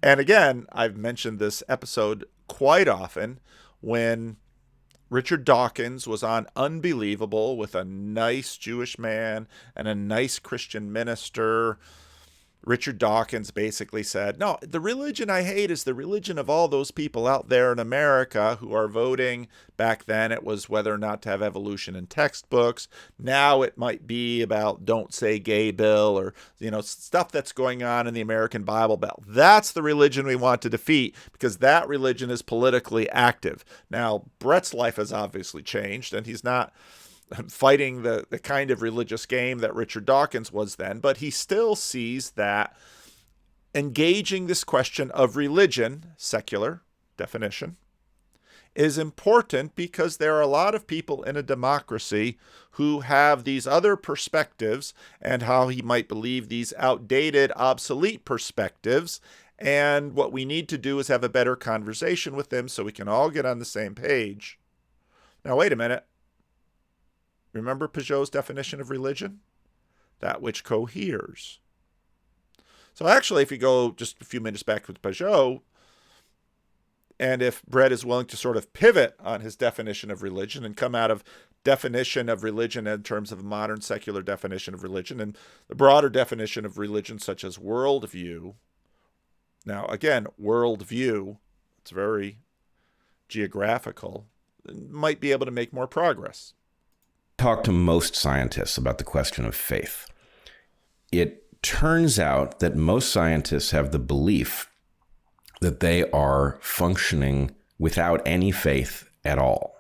And again, I've mentioned this episode quite often when Richard Dawkins was on Unbelievable with a nice Jewish man and a nice Christian minister. Richard Dawkins basically said, no, the religion I hate is the religion of all those people out there in America who are voting. Back then it was whether or not to have evolution in textbooks. Now it might be about don't say gay bill or, stuff that's going on in the American Bible Belt. That's the religion we want to defeat because that religion is politically active. Now, Bret's life has obviously changed and he's not fighting the kind of religious game that Richard Dawkins was then, but he still sees that engaging this question of religion, secular definition, is important because there are a lot of people in a democracy who have these other perspectives and how he might believe these outdated, obsolete perspectives. And what we need to do is have a better conversation with them so we can all get on the same page. Now, wait a minute. Remember Pageau's definition of religion? That which coheres. So actually, if you go just a few minutes back with Pageau, and if Bret is willing to sort of pivot on his definition of religion and come out of definition of religion in terms of a modern secular definition of religion and the broader definition of religion such as worldview. Now, again, worldview, it's very geographical, might be able to make more progress. Talk to most scientists about the question of faith. It turns out that most scientists have the belief that they are functioning without any faith at all.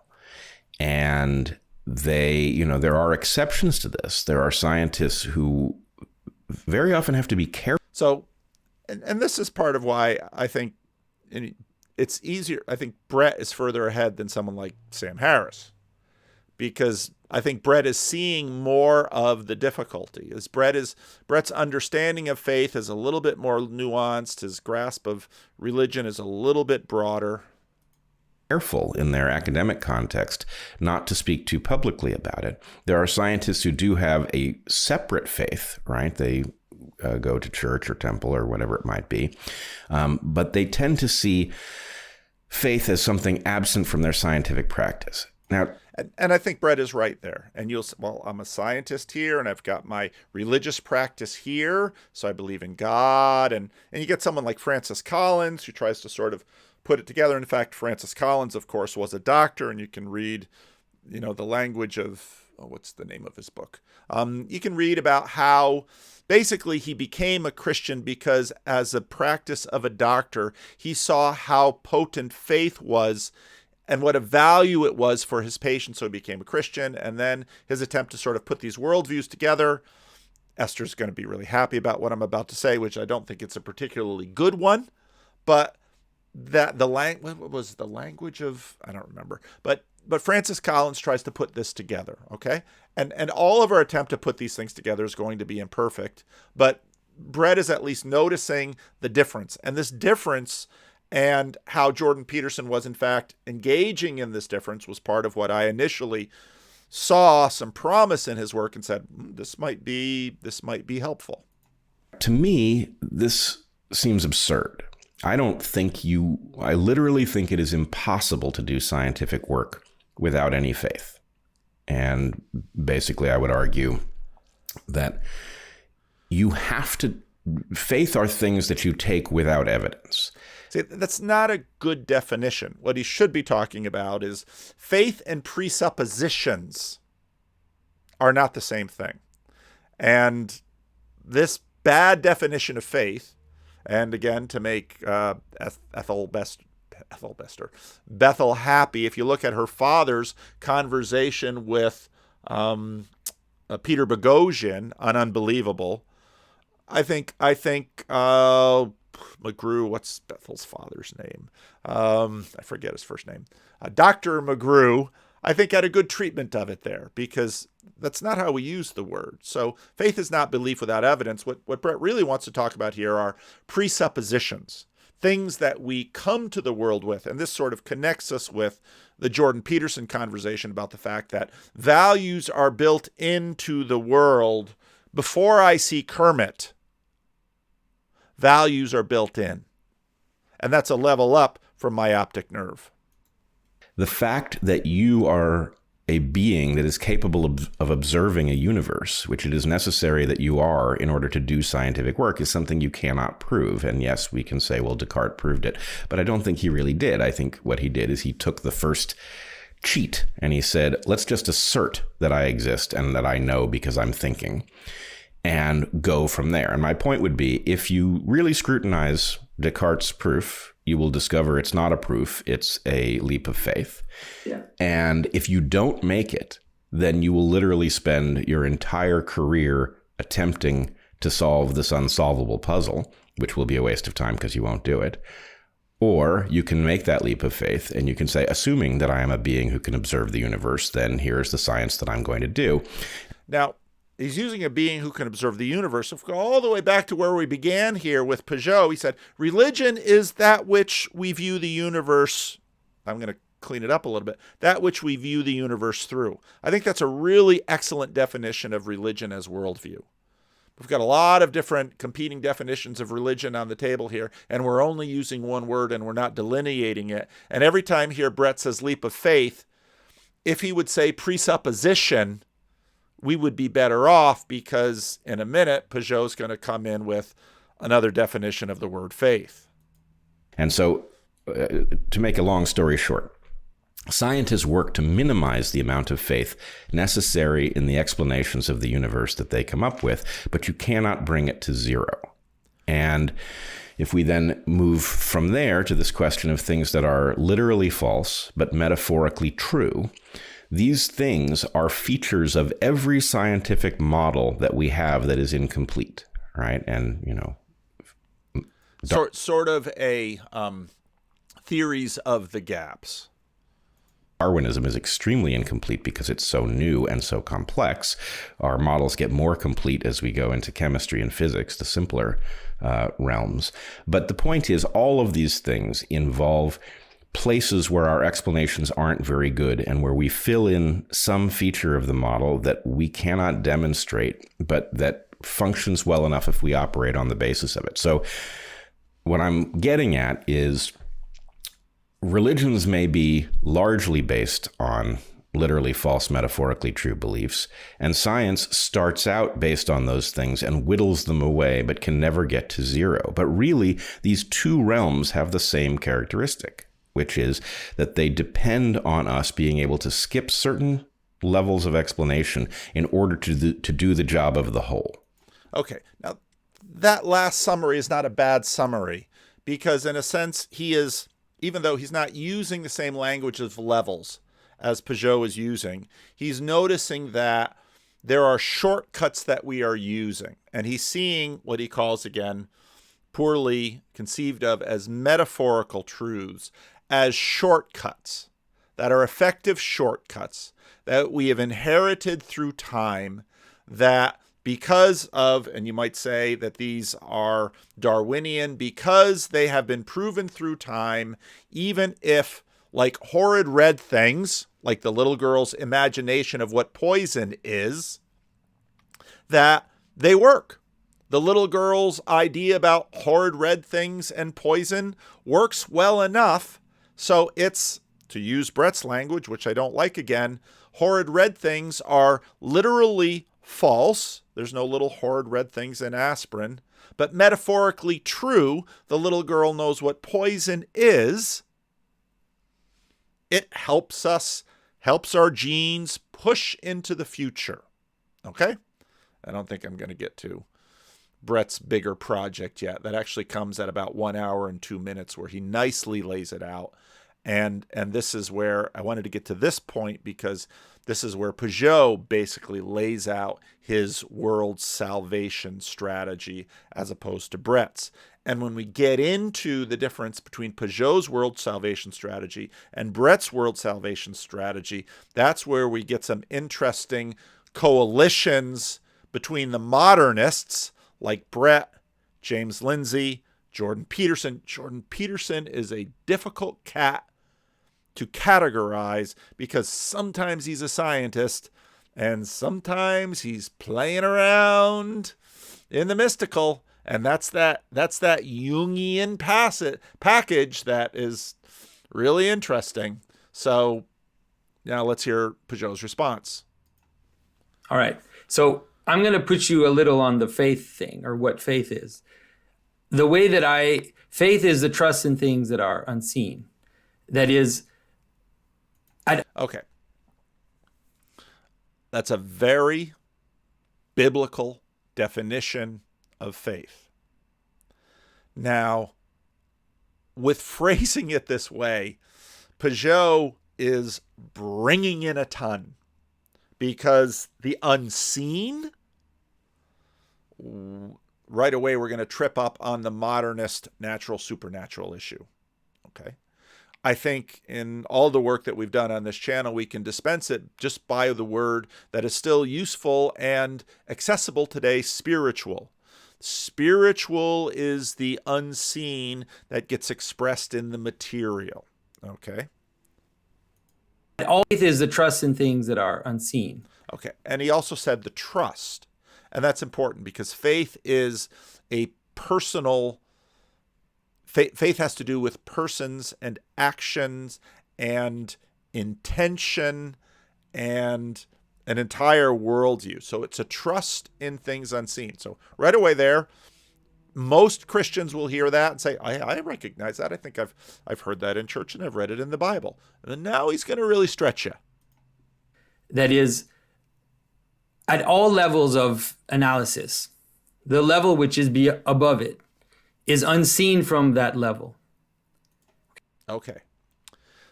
And there are exceptions to this. There are scientists who very often have to be careful. So, and this is part of why I think it's easier. I think Bret is further ahead than someone like Sam Harris, because I think Bret is seeing more of the difficulty. Bret's understanding of faith is a little bit more nuanced. His grasp of religion is a little bit broader. Careful in their academic context not to speak too publicly about it. There are scientists who do have a separate faith, right? They go to church or temple or whatever it might be, but they tend to see faith as something absent from their scientific practice. Now, and I think Bret is right there. And you'll say, well, I'm a scientist here and I've got my religious practice here, so I believe in God. And you get someone like Francis Collins who tries to sort of put it together. In fact, Francis Collins, of course, was a doctor, and you can read, the language of, what's the name of his book? You can read about how basically he became a Christian because as a practice of a doctor, he saw how potent faith was and what a value it was for his patients, so he became a Christian. And then his attempt to sort of put these worldviews together. Esther's going to be really happy about what I'm about to say, which I don't think it's a particularly good one, but what was the language of, I don't remember, but Francis Collins tries to put this together, okay? And all of our attempt to put these things together is going to be imperfect, but Bret is at least noticing the difference. And this difference and how Jordan Peterson was, in fact, engaging in this difference was part of what I initially saw some promise in his work and said, this might be helpful. To me, this seems absurd. I literally think it is impossible to do scientific work without any faith. And basically, I would argue that faith are things that you take without evidence. See, that's not a good definition. What he should be talking about is faith and presuppositions are not the same thing. And this bad definition of faith, and again, to make Bethel happy, if you look at her father's conversation with Peter Boghossian on Unbelievable, I think McGrew, what's Bethel's father's name? I forget his first name. Dr. McGrew, I think, had a good treatment of it there, because that's not how we use the word. So faith is not belief without evidence. What Bret really wants to talk about here are presuppositions, things that we come to the world with. And this sort of connects us with the Jordan Peterson conversation about the fact that values are built into the world. Before I see Kermit, values are built in. And that's a level up from my optic nerve. The fact that you are a being that is capable of observing a universe, which it is necessary that you are in order to do scientific work, is something you cannot prove. And yes, we can say, well, Descartes proved it, but I don't think he really did. I think what he did is he took the first cheat and he said, let's just assert that I exist and that I know because I'm thinking, and go from there. And my point would be, if you really scrutinize Descartes' proof, you will discover it's not a proof, it's a leap of faith. Yeah. And if you don't make it, then you will literally spend your entire career attempting to solve this unsolvable puzzle, which will be a waste of time because you won't do it. Or you can make that leap of faith and you can say, assuming that I am a being who can observe the universe, then here's the science that I'm going to do. Now, he's using a being who can observe the universe. If we go all the way back to where we began here with Pageau, he said, religion is that which we view the universe, I'm going to clean it up a little bit, that which we view the universe through. I think that's a really excellent definition of religion as worldview. We've got a lot of different competing definitions of religion on the table here, and we're only using one word and we're not delineating it. And every time here Bret says leap of faith, if he would say presupposition, we would be better off, because in a minute, Pageau's going to come in with another definition of the word faith. And so, to make a long story short, scientists work to minimize the amount of faith necessary in the explanations of the universe that they come up with, but you cannot bring it to zero. And if we then move from there to this question of things that are literally false, but metaphorically true, these things are features of every scientific model that we have that is incomplete, right? And, sort of a theories of the gaps. Darwinism is extremely incomplete because it's so new and so complex. Our models get more complete as we go into chemistry and physics, the simpler realms. But the point is, all of these things involve places where our explanations aren't very good and where we fill in some feature of the model that we cannot demonstrate, but that functions well enough if we operate on the basis of it. So what I'm getting at is religions may be largely based on literally false, metaphorically true beliefs, and science starts out based on those things and whittles them away, but can never get to zero. But really, these two realms have the same characteristic, which is that they depend on us being able to skip certain levels of explanation in order to do the job of the whole. Okay, now that last summary is not a bad summary, because in a sense he is, even though he's not using the same language of levels as Pageau is using, he's noticing that there are shortcuts that we are using. And he's seeing what he calls, again, poorly conceived of as metaphorical truths, as shortcuts that are effective shortcuts that we have inherited through time, that because of, and you might say that these are Darwinian, because they have been proven through time, even if, like horrid red things, like the little girl's imagination of what poison is, that they work. The little girl's idea about horrid red things and poison works well enough. So it's, to use Bret's language, which I don't like again, horrid red things are literally false. There's no little horrid red things in aspirin. But metaphorically true. The little girl knows what poison is. It helps our genes push into the future. Okay? I don't think I'm going to get to Bret's bigger project yet. That actually comes at about 1 hour and 2 minutes, where he nicely lays it out. And this is where I wanted to get to this point, because this is where Pageau basically lays out his world salvation strategy as opposed to Bret's. And when we get into the difference between Pageau's world salvation strategy and Bret's world salvation strategy, that's where we get some interesting coalitions between the modernists like Bret, James Lindsay, Jordan Peterson. Jordan Peterson is a difficult cat to categorize, because sometimes he's a scientist and sometimes he's playing around in the mystical, and that's that Jungian package that is really interesting. So now let's hear Pageau's response. All right. So I'm going to put you a little on the faith thing, or what faith is. The way that faith is the trust in things that are unseen. That is, okay. That's a very biblical definition of faith. Now, with phrasing it this way, Pageau is bringing in a ton, because the unseen, right away we're going to trip up on the modernist natural supernatural issue. Okay. I think in all the work that we've done on this channel, we can dispense it just by the word that is still useful and accessible today: spiritual. Spiritual is the unseen that gets expressed in the material. Okay. All faith is the trust in things that are unseen. Okay. And he also said the trust. And that's important, because faith is a personal. Faith has to do with persons and actions and intention and an entire worldview. So it's a trust in things unseen. So right away there, most Christians will hear that and say, I recognize that. I think I've heard that in church and I've read it in the Bible. And then now he's going to really stretch you. That is, at all levels of analysis, the level which is above it is unseen from that level. Okay.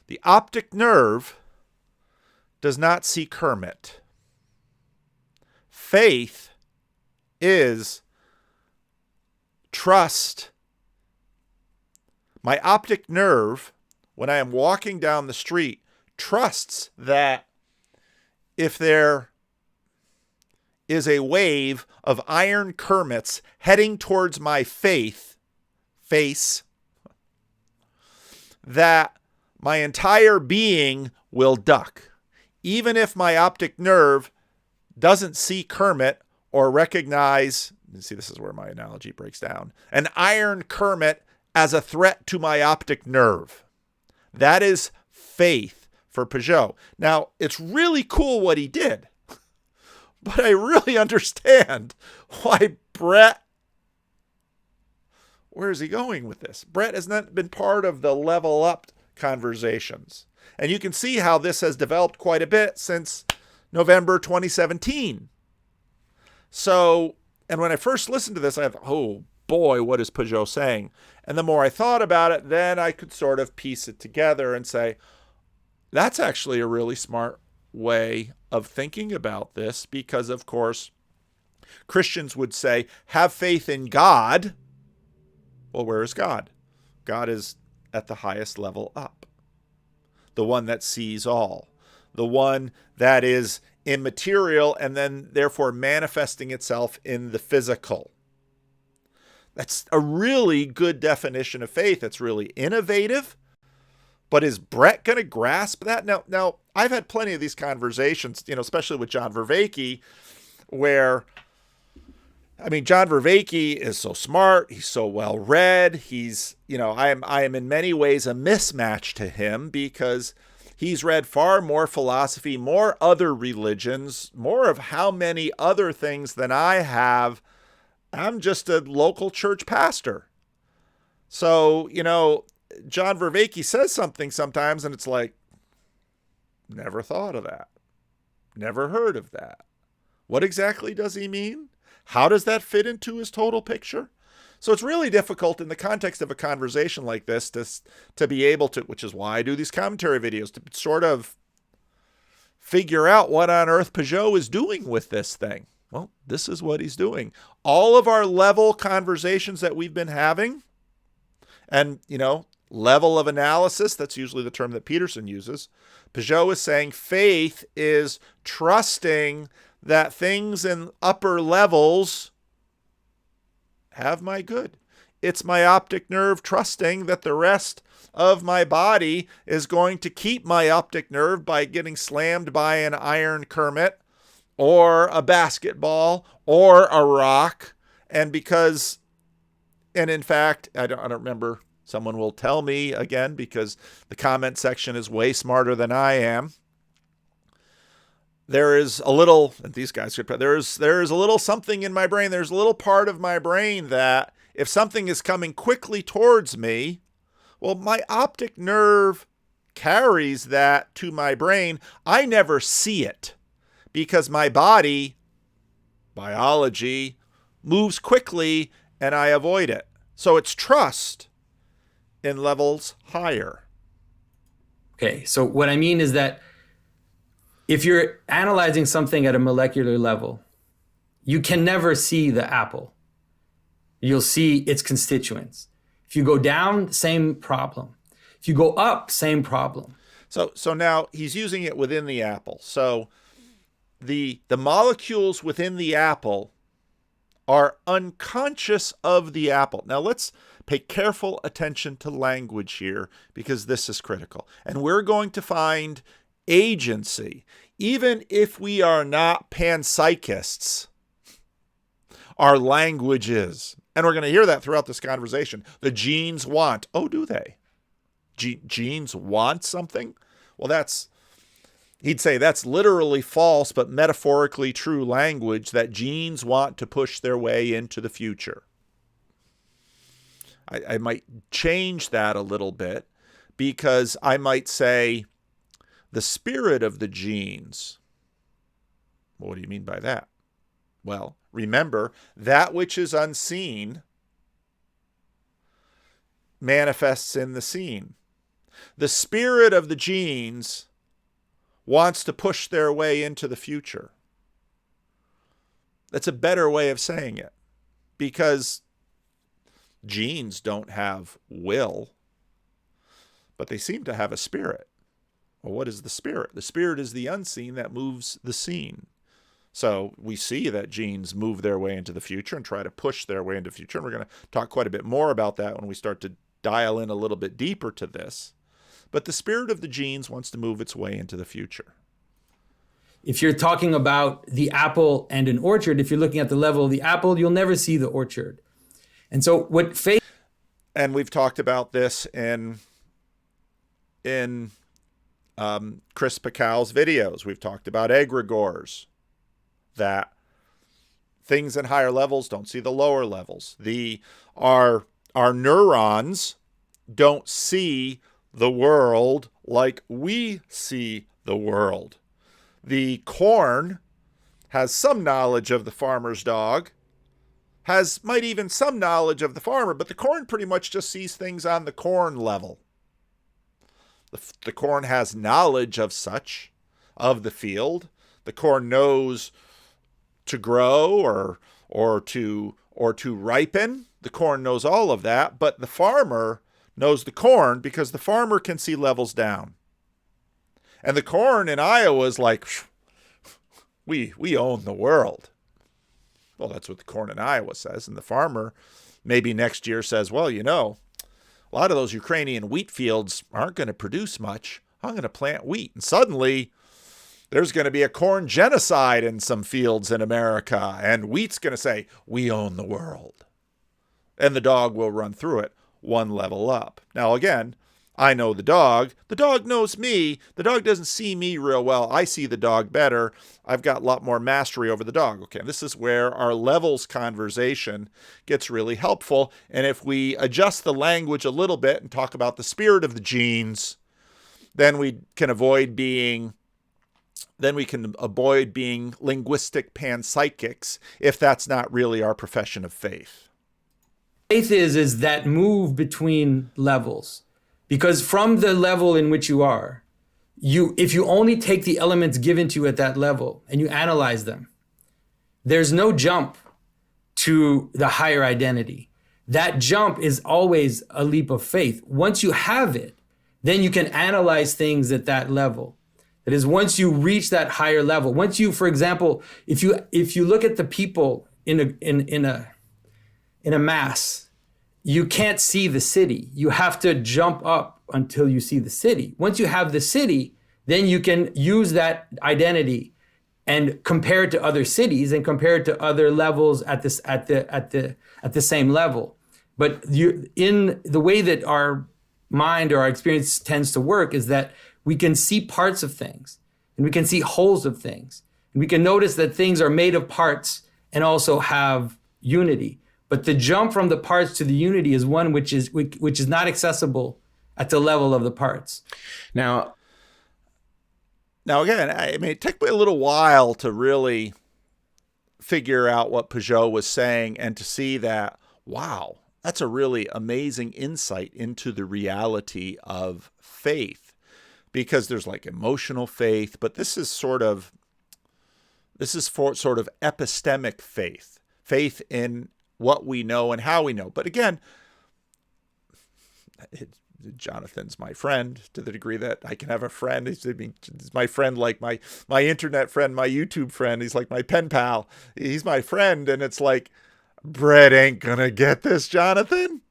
The optic nerve does not see Kermit. Faith is trust. My optic nerve, when I am walking down the street, trusts that if there is a wave of iron Kermits heading towards my face, that my entire being will duck. Even if my optic nerve doesn't see Kermit or recognize, see, this is where my analogy breaks down, an iron Kermit as a threat to my optic nerve. That is faith for Pageau. Now, it's really cool what he did, but I really understand why Bret, where is he going with this? Bret has not been part of the level up conversations. And you can see how this has developed quite a bit since November 2017. So, and when I first listened to this, I thought, oh boy, what is Pageau saying? And the more I thought about it, then I could sort of piece it together and say, that's actually a really smart way of thinking about this, because of course, Christians would say, have faith in God. Well, where is God? God is at the highest level up. The one that sees all. The one that is immaterial and then therefore manifesting itself in the physical. That's a really good definition of faith. It's really innovative. But is Bret going to grasp that? Now, I've had plenty of these conversations, especially with John Vervaeke, where I mean, John Vervaeke is so smart. He's so well read. He's, I am in many ways a mismatch to him because he's read far more philosophy, more other religions, more of how many other things than I have. I'm just a local church pastor. So, John Vervaeke says something sometimes and it's like, never thought of that. Never heard of that. What exactly does he mean? How does that fit into his total picture? So it's really difficult in the context of a conversation like this to be able to, which is why I do these commentary videos, to sort of figure out what on earth Pageau is doing with this thing. Well, this is what he's doing. All of our level conversations that we've been having, and, level of analysis, that's usually the term that Peterson uses. Pageau is saying faith is trusting that things in upper levels have my good. It's my optic nerve trusting that the rest of my body is going to keep my optic nerve by getting slammed by an iron Kermit or a basketball or a rock. And in fact, I don't remember, someone will tell me again because the comment section is way smarter than I am. There is a little, and these guys could, there is a little something in my brain. There's a little part of my brain that if something is coming quickly towards me, well, my optic nerve carries that to my brain. I never see it because my body, biology, moves quickly and I avoid it. So it's trust in levels higher. Okay, so what I mean is that if you're analyzing something at a molecular level, you can never see the apple. You'll see its constituents. If you go down, same problem. If you go up, same problem. So now he's using it within the apple. So the molecules within the apple are unconscious of the apple. Now let's pay careful attention to language here because this is critical. And we're going to find agency, even if we are not panpsychists, our language is. And we're going to hear that throughout this conversation. The genes want. Oh, do they? Genes want something? Well, he'd say that's literally false, but metaphorically true language, that genes want to push their way into the future. I might change that a little bit because I might say the spirit of the genes. Well, what do you mean by that? Well, remember, that which is unseen manifests in the seen. The spirit of the genes wants to push their way into the future. That's a better way of saying it because genes don't have will, but they seem to have a spirit. Well, what is the spirit? The spirit is the unseen that moves the seen. So we see that genes move their way into the future and try to push their way into the future. And we're going to talk quite a bit more about that when we start to dial in a little bit deeper to this. But the spirit of the genes wants to move its way into the future. If you're talking about the apple and an orchard, if you're looking at the level of the apple, you'll never see the orchard. And so what faith... And we've talked about this in Chris Pageau's videos. We've talked about egregores, that things in higher levels don't see the lower levels. Our neurons don't see the world like we see the world. The corn has some knowledge of the farmer's dog, might even some knowledge of the farmer, but the corn pretty much just sees things on the corn level. The corn has knowledge of the field. The corn knows to grow or to ripen. The corn knows all of that, but the farmer knows the corn because the farmer can see levels down. And the corn in Iowa is like, we own the world. Well, that's what the corn in Iowa says. And the farmer maybe next year says, well, a lot of those Ukrainian wheat fields aren't going to produce much. I'm going to plant wheat. And suddenly there's going to be a corn genocide in some fields in America, and wheat's going to say, we own the world. And the dog will run through it one level up. Now, again, I know the dog. The dog knows me. The dog doesn't see me real well. I see the dog better. I've got a lot more mastery over the dog. Okay, this is where our levels conversation gets really helpful. And if we adjust the language a little bit and talk about the spirit of the genes, then we can avoid being linguistic panpsychics if that's not really our profession of faith. Faith is that move between levels. Because from the level in which you are, if you only take the elements given to you at that level and you analyze them, there's no jump to the higher identity. That jump is always a leap of faith. Once you have it, then you can analyze things at that level. That is, once you reach that higher level, once you, for example, if you look at the people in a mass, you can't see the city. You have to jump up until you see the city. Once you have the city, then you can use that identity and compare it to other cities and compare it to other levels at the same level. But in the way that our mind or our experience tends to work is that we can see parts of things and we can see wholes of things. And we can notice that things are made of parts and also have unity. But the jump from the parts to the unity is one which is not accessible at the level of the parts. Now again, I mean, it took me a little while to really figure out what Pageau was saying and to see that, wow, that's a really amazing insight into the reality of faith. Because there's like emotional faith, but this is sort of epistemic faith. Faith in what we know and how we know. But again, Jonathan's my friend to the degree that I can have a friend. He's my friend, like my internet friend, my YouTube friend. He's like my pen pal. He's my friend. And it's like, Bret ain't gonna get this, Jonathan.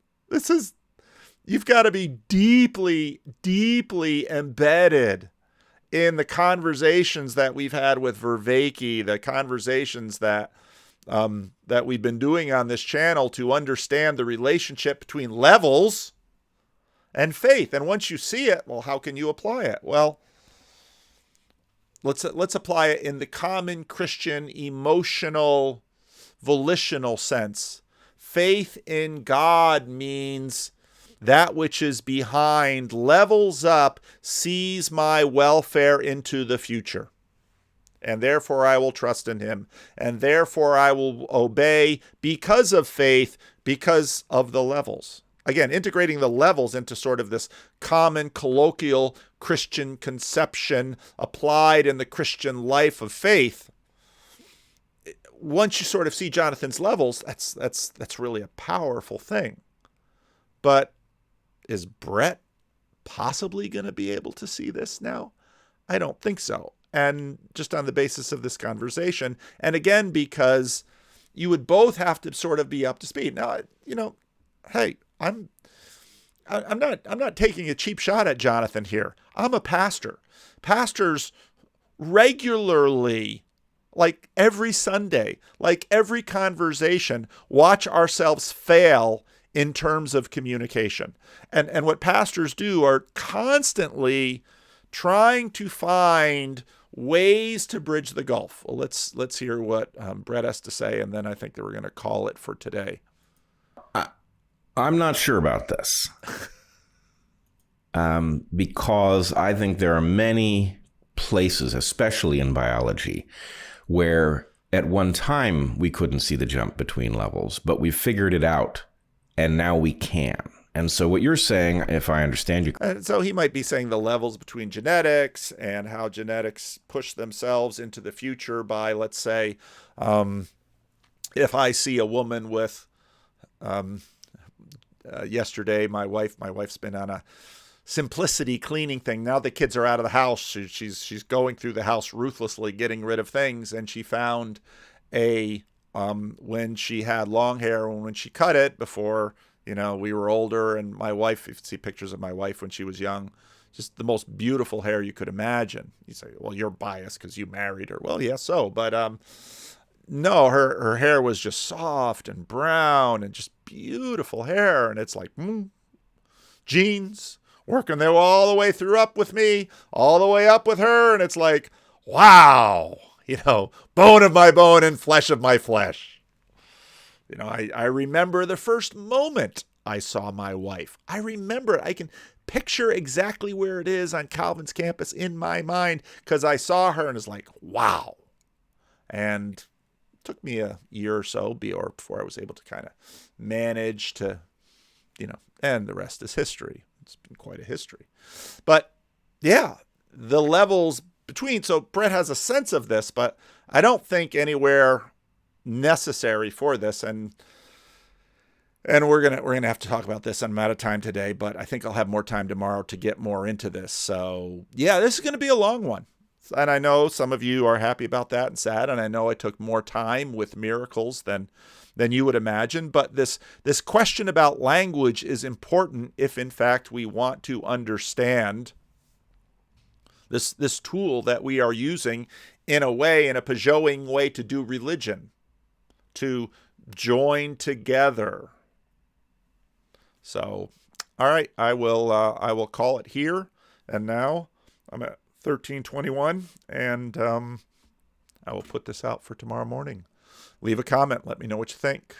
You've got to be deeply, deeply embedded in the conversations that we've had with Vervaeke, the conversations that we've been doing on this channel to understand the relationship between levels and faith. And once you see it, well, how can you apply it? Well, let's apply it in the common Christian emotional, volitional sense. Faith in God means that which is behind levels up, sees my welfare into the future. And therefore I will trust in him. And therefore I will obey because of faith, because of the levels. Again, integrating the levels into sort of this common colloquial Christian conception applied in the Christian life of faith. Once you sort of see Jonathan's levels, that's really a powerful thing. But is Bret possibly going to be able to see this now? I don't think so. And just on the basis of this conversation, and again, because you would both have to sort of be up to speed. Now, hey, I'm not taking a cheap shot at Jonathan here. I'm a pastor. Pastors regularly, like every Sunday, like every conversation, watch ourselves fail in terms of communication. And what pastors do are constantly trying to find ways to bridge the gulf. Well, let's hear what Bret has to say, and then I think that we're going to call it for today. I'm not sure about this. Because I think there are many places, especially in biology, where at one time we couldn't see the jump between levels, but we figured it out, and now we can. And so what you're saying, if I understand you... And so he might be saying the levels between genetics and how genetics push themselves into the future by, let's say, if I see a woman with... yesterday, my wife's been on a simplicity cleaning thing. Now the kids are out of the house. She's going through the house ruthlessly getting rid of things, and she found when she had long hair and when she cut it before, We were older, and my wife, if you see pictures of my wife when she was young, just the most beautiful hair you could imagine. You say, well, you're biased because you married her. Well, yeah, so, but no, her hair was just soft and brown and just beautiful hair. And it's like, jeans, working their all the way through up with me, all the way up with her. And it's like, wow, bone of my bone and flesh of my flesh. I remember the first moment I saw my wife. I remember it. I can picture exactly where it is on Calvin's campus in my mind because I saw her and it's like, wow. And it took me a year or so before I was able to kind of manage to, and the rest is history. It's been quite a history. But yeah, the levels between, so Bret has a sense of this, but I don't think anywhere necessary for this. And we're gonna have to talk about this. I'm out of time today, but I think I'll have more time tomorrow to get more into this. So yeah, this is going to be a long one. And I know some of you are happy about that and sad. And I know I took more time with miracles than you would imagine. But this question about language is important if, in fact, we want to understand this tool that we are using in a Pageauing way to do religion, to join together. So, all right, I will call it here. And now I'm at 13:21, and I will put this out for tomorrow morning. Leave a comment. Let me know what you think.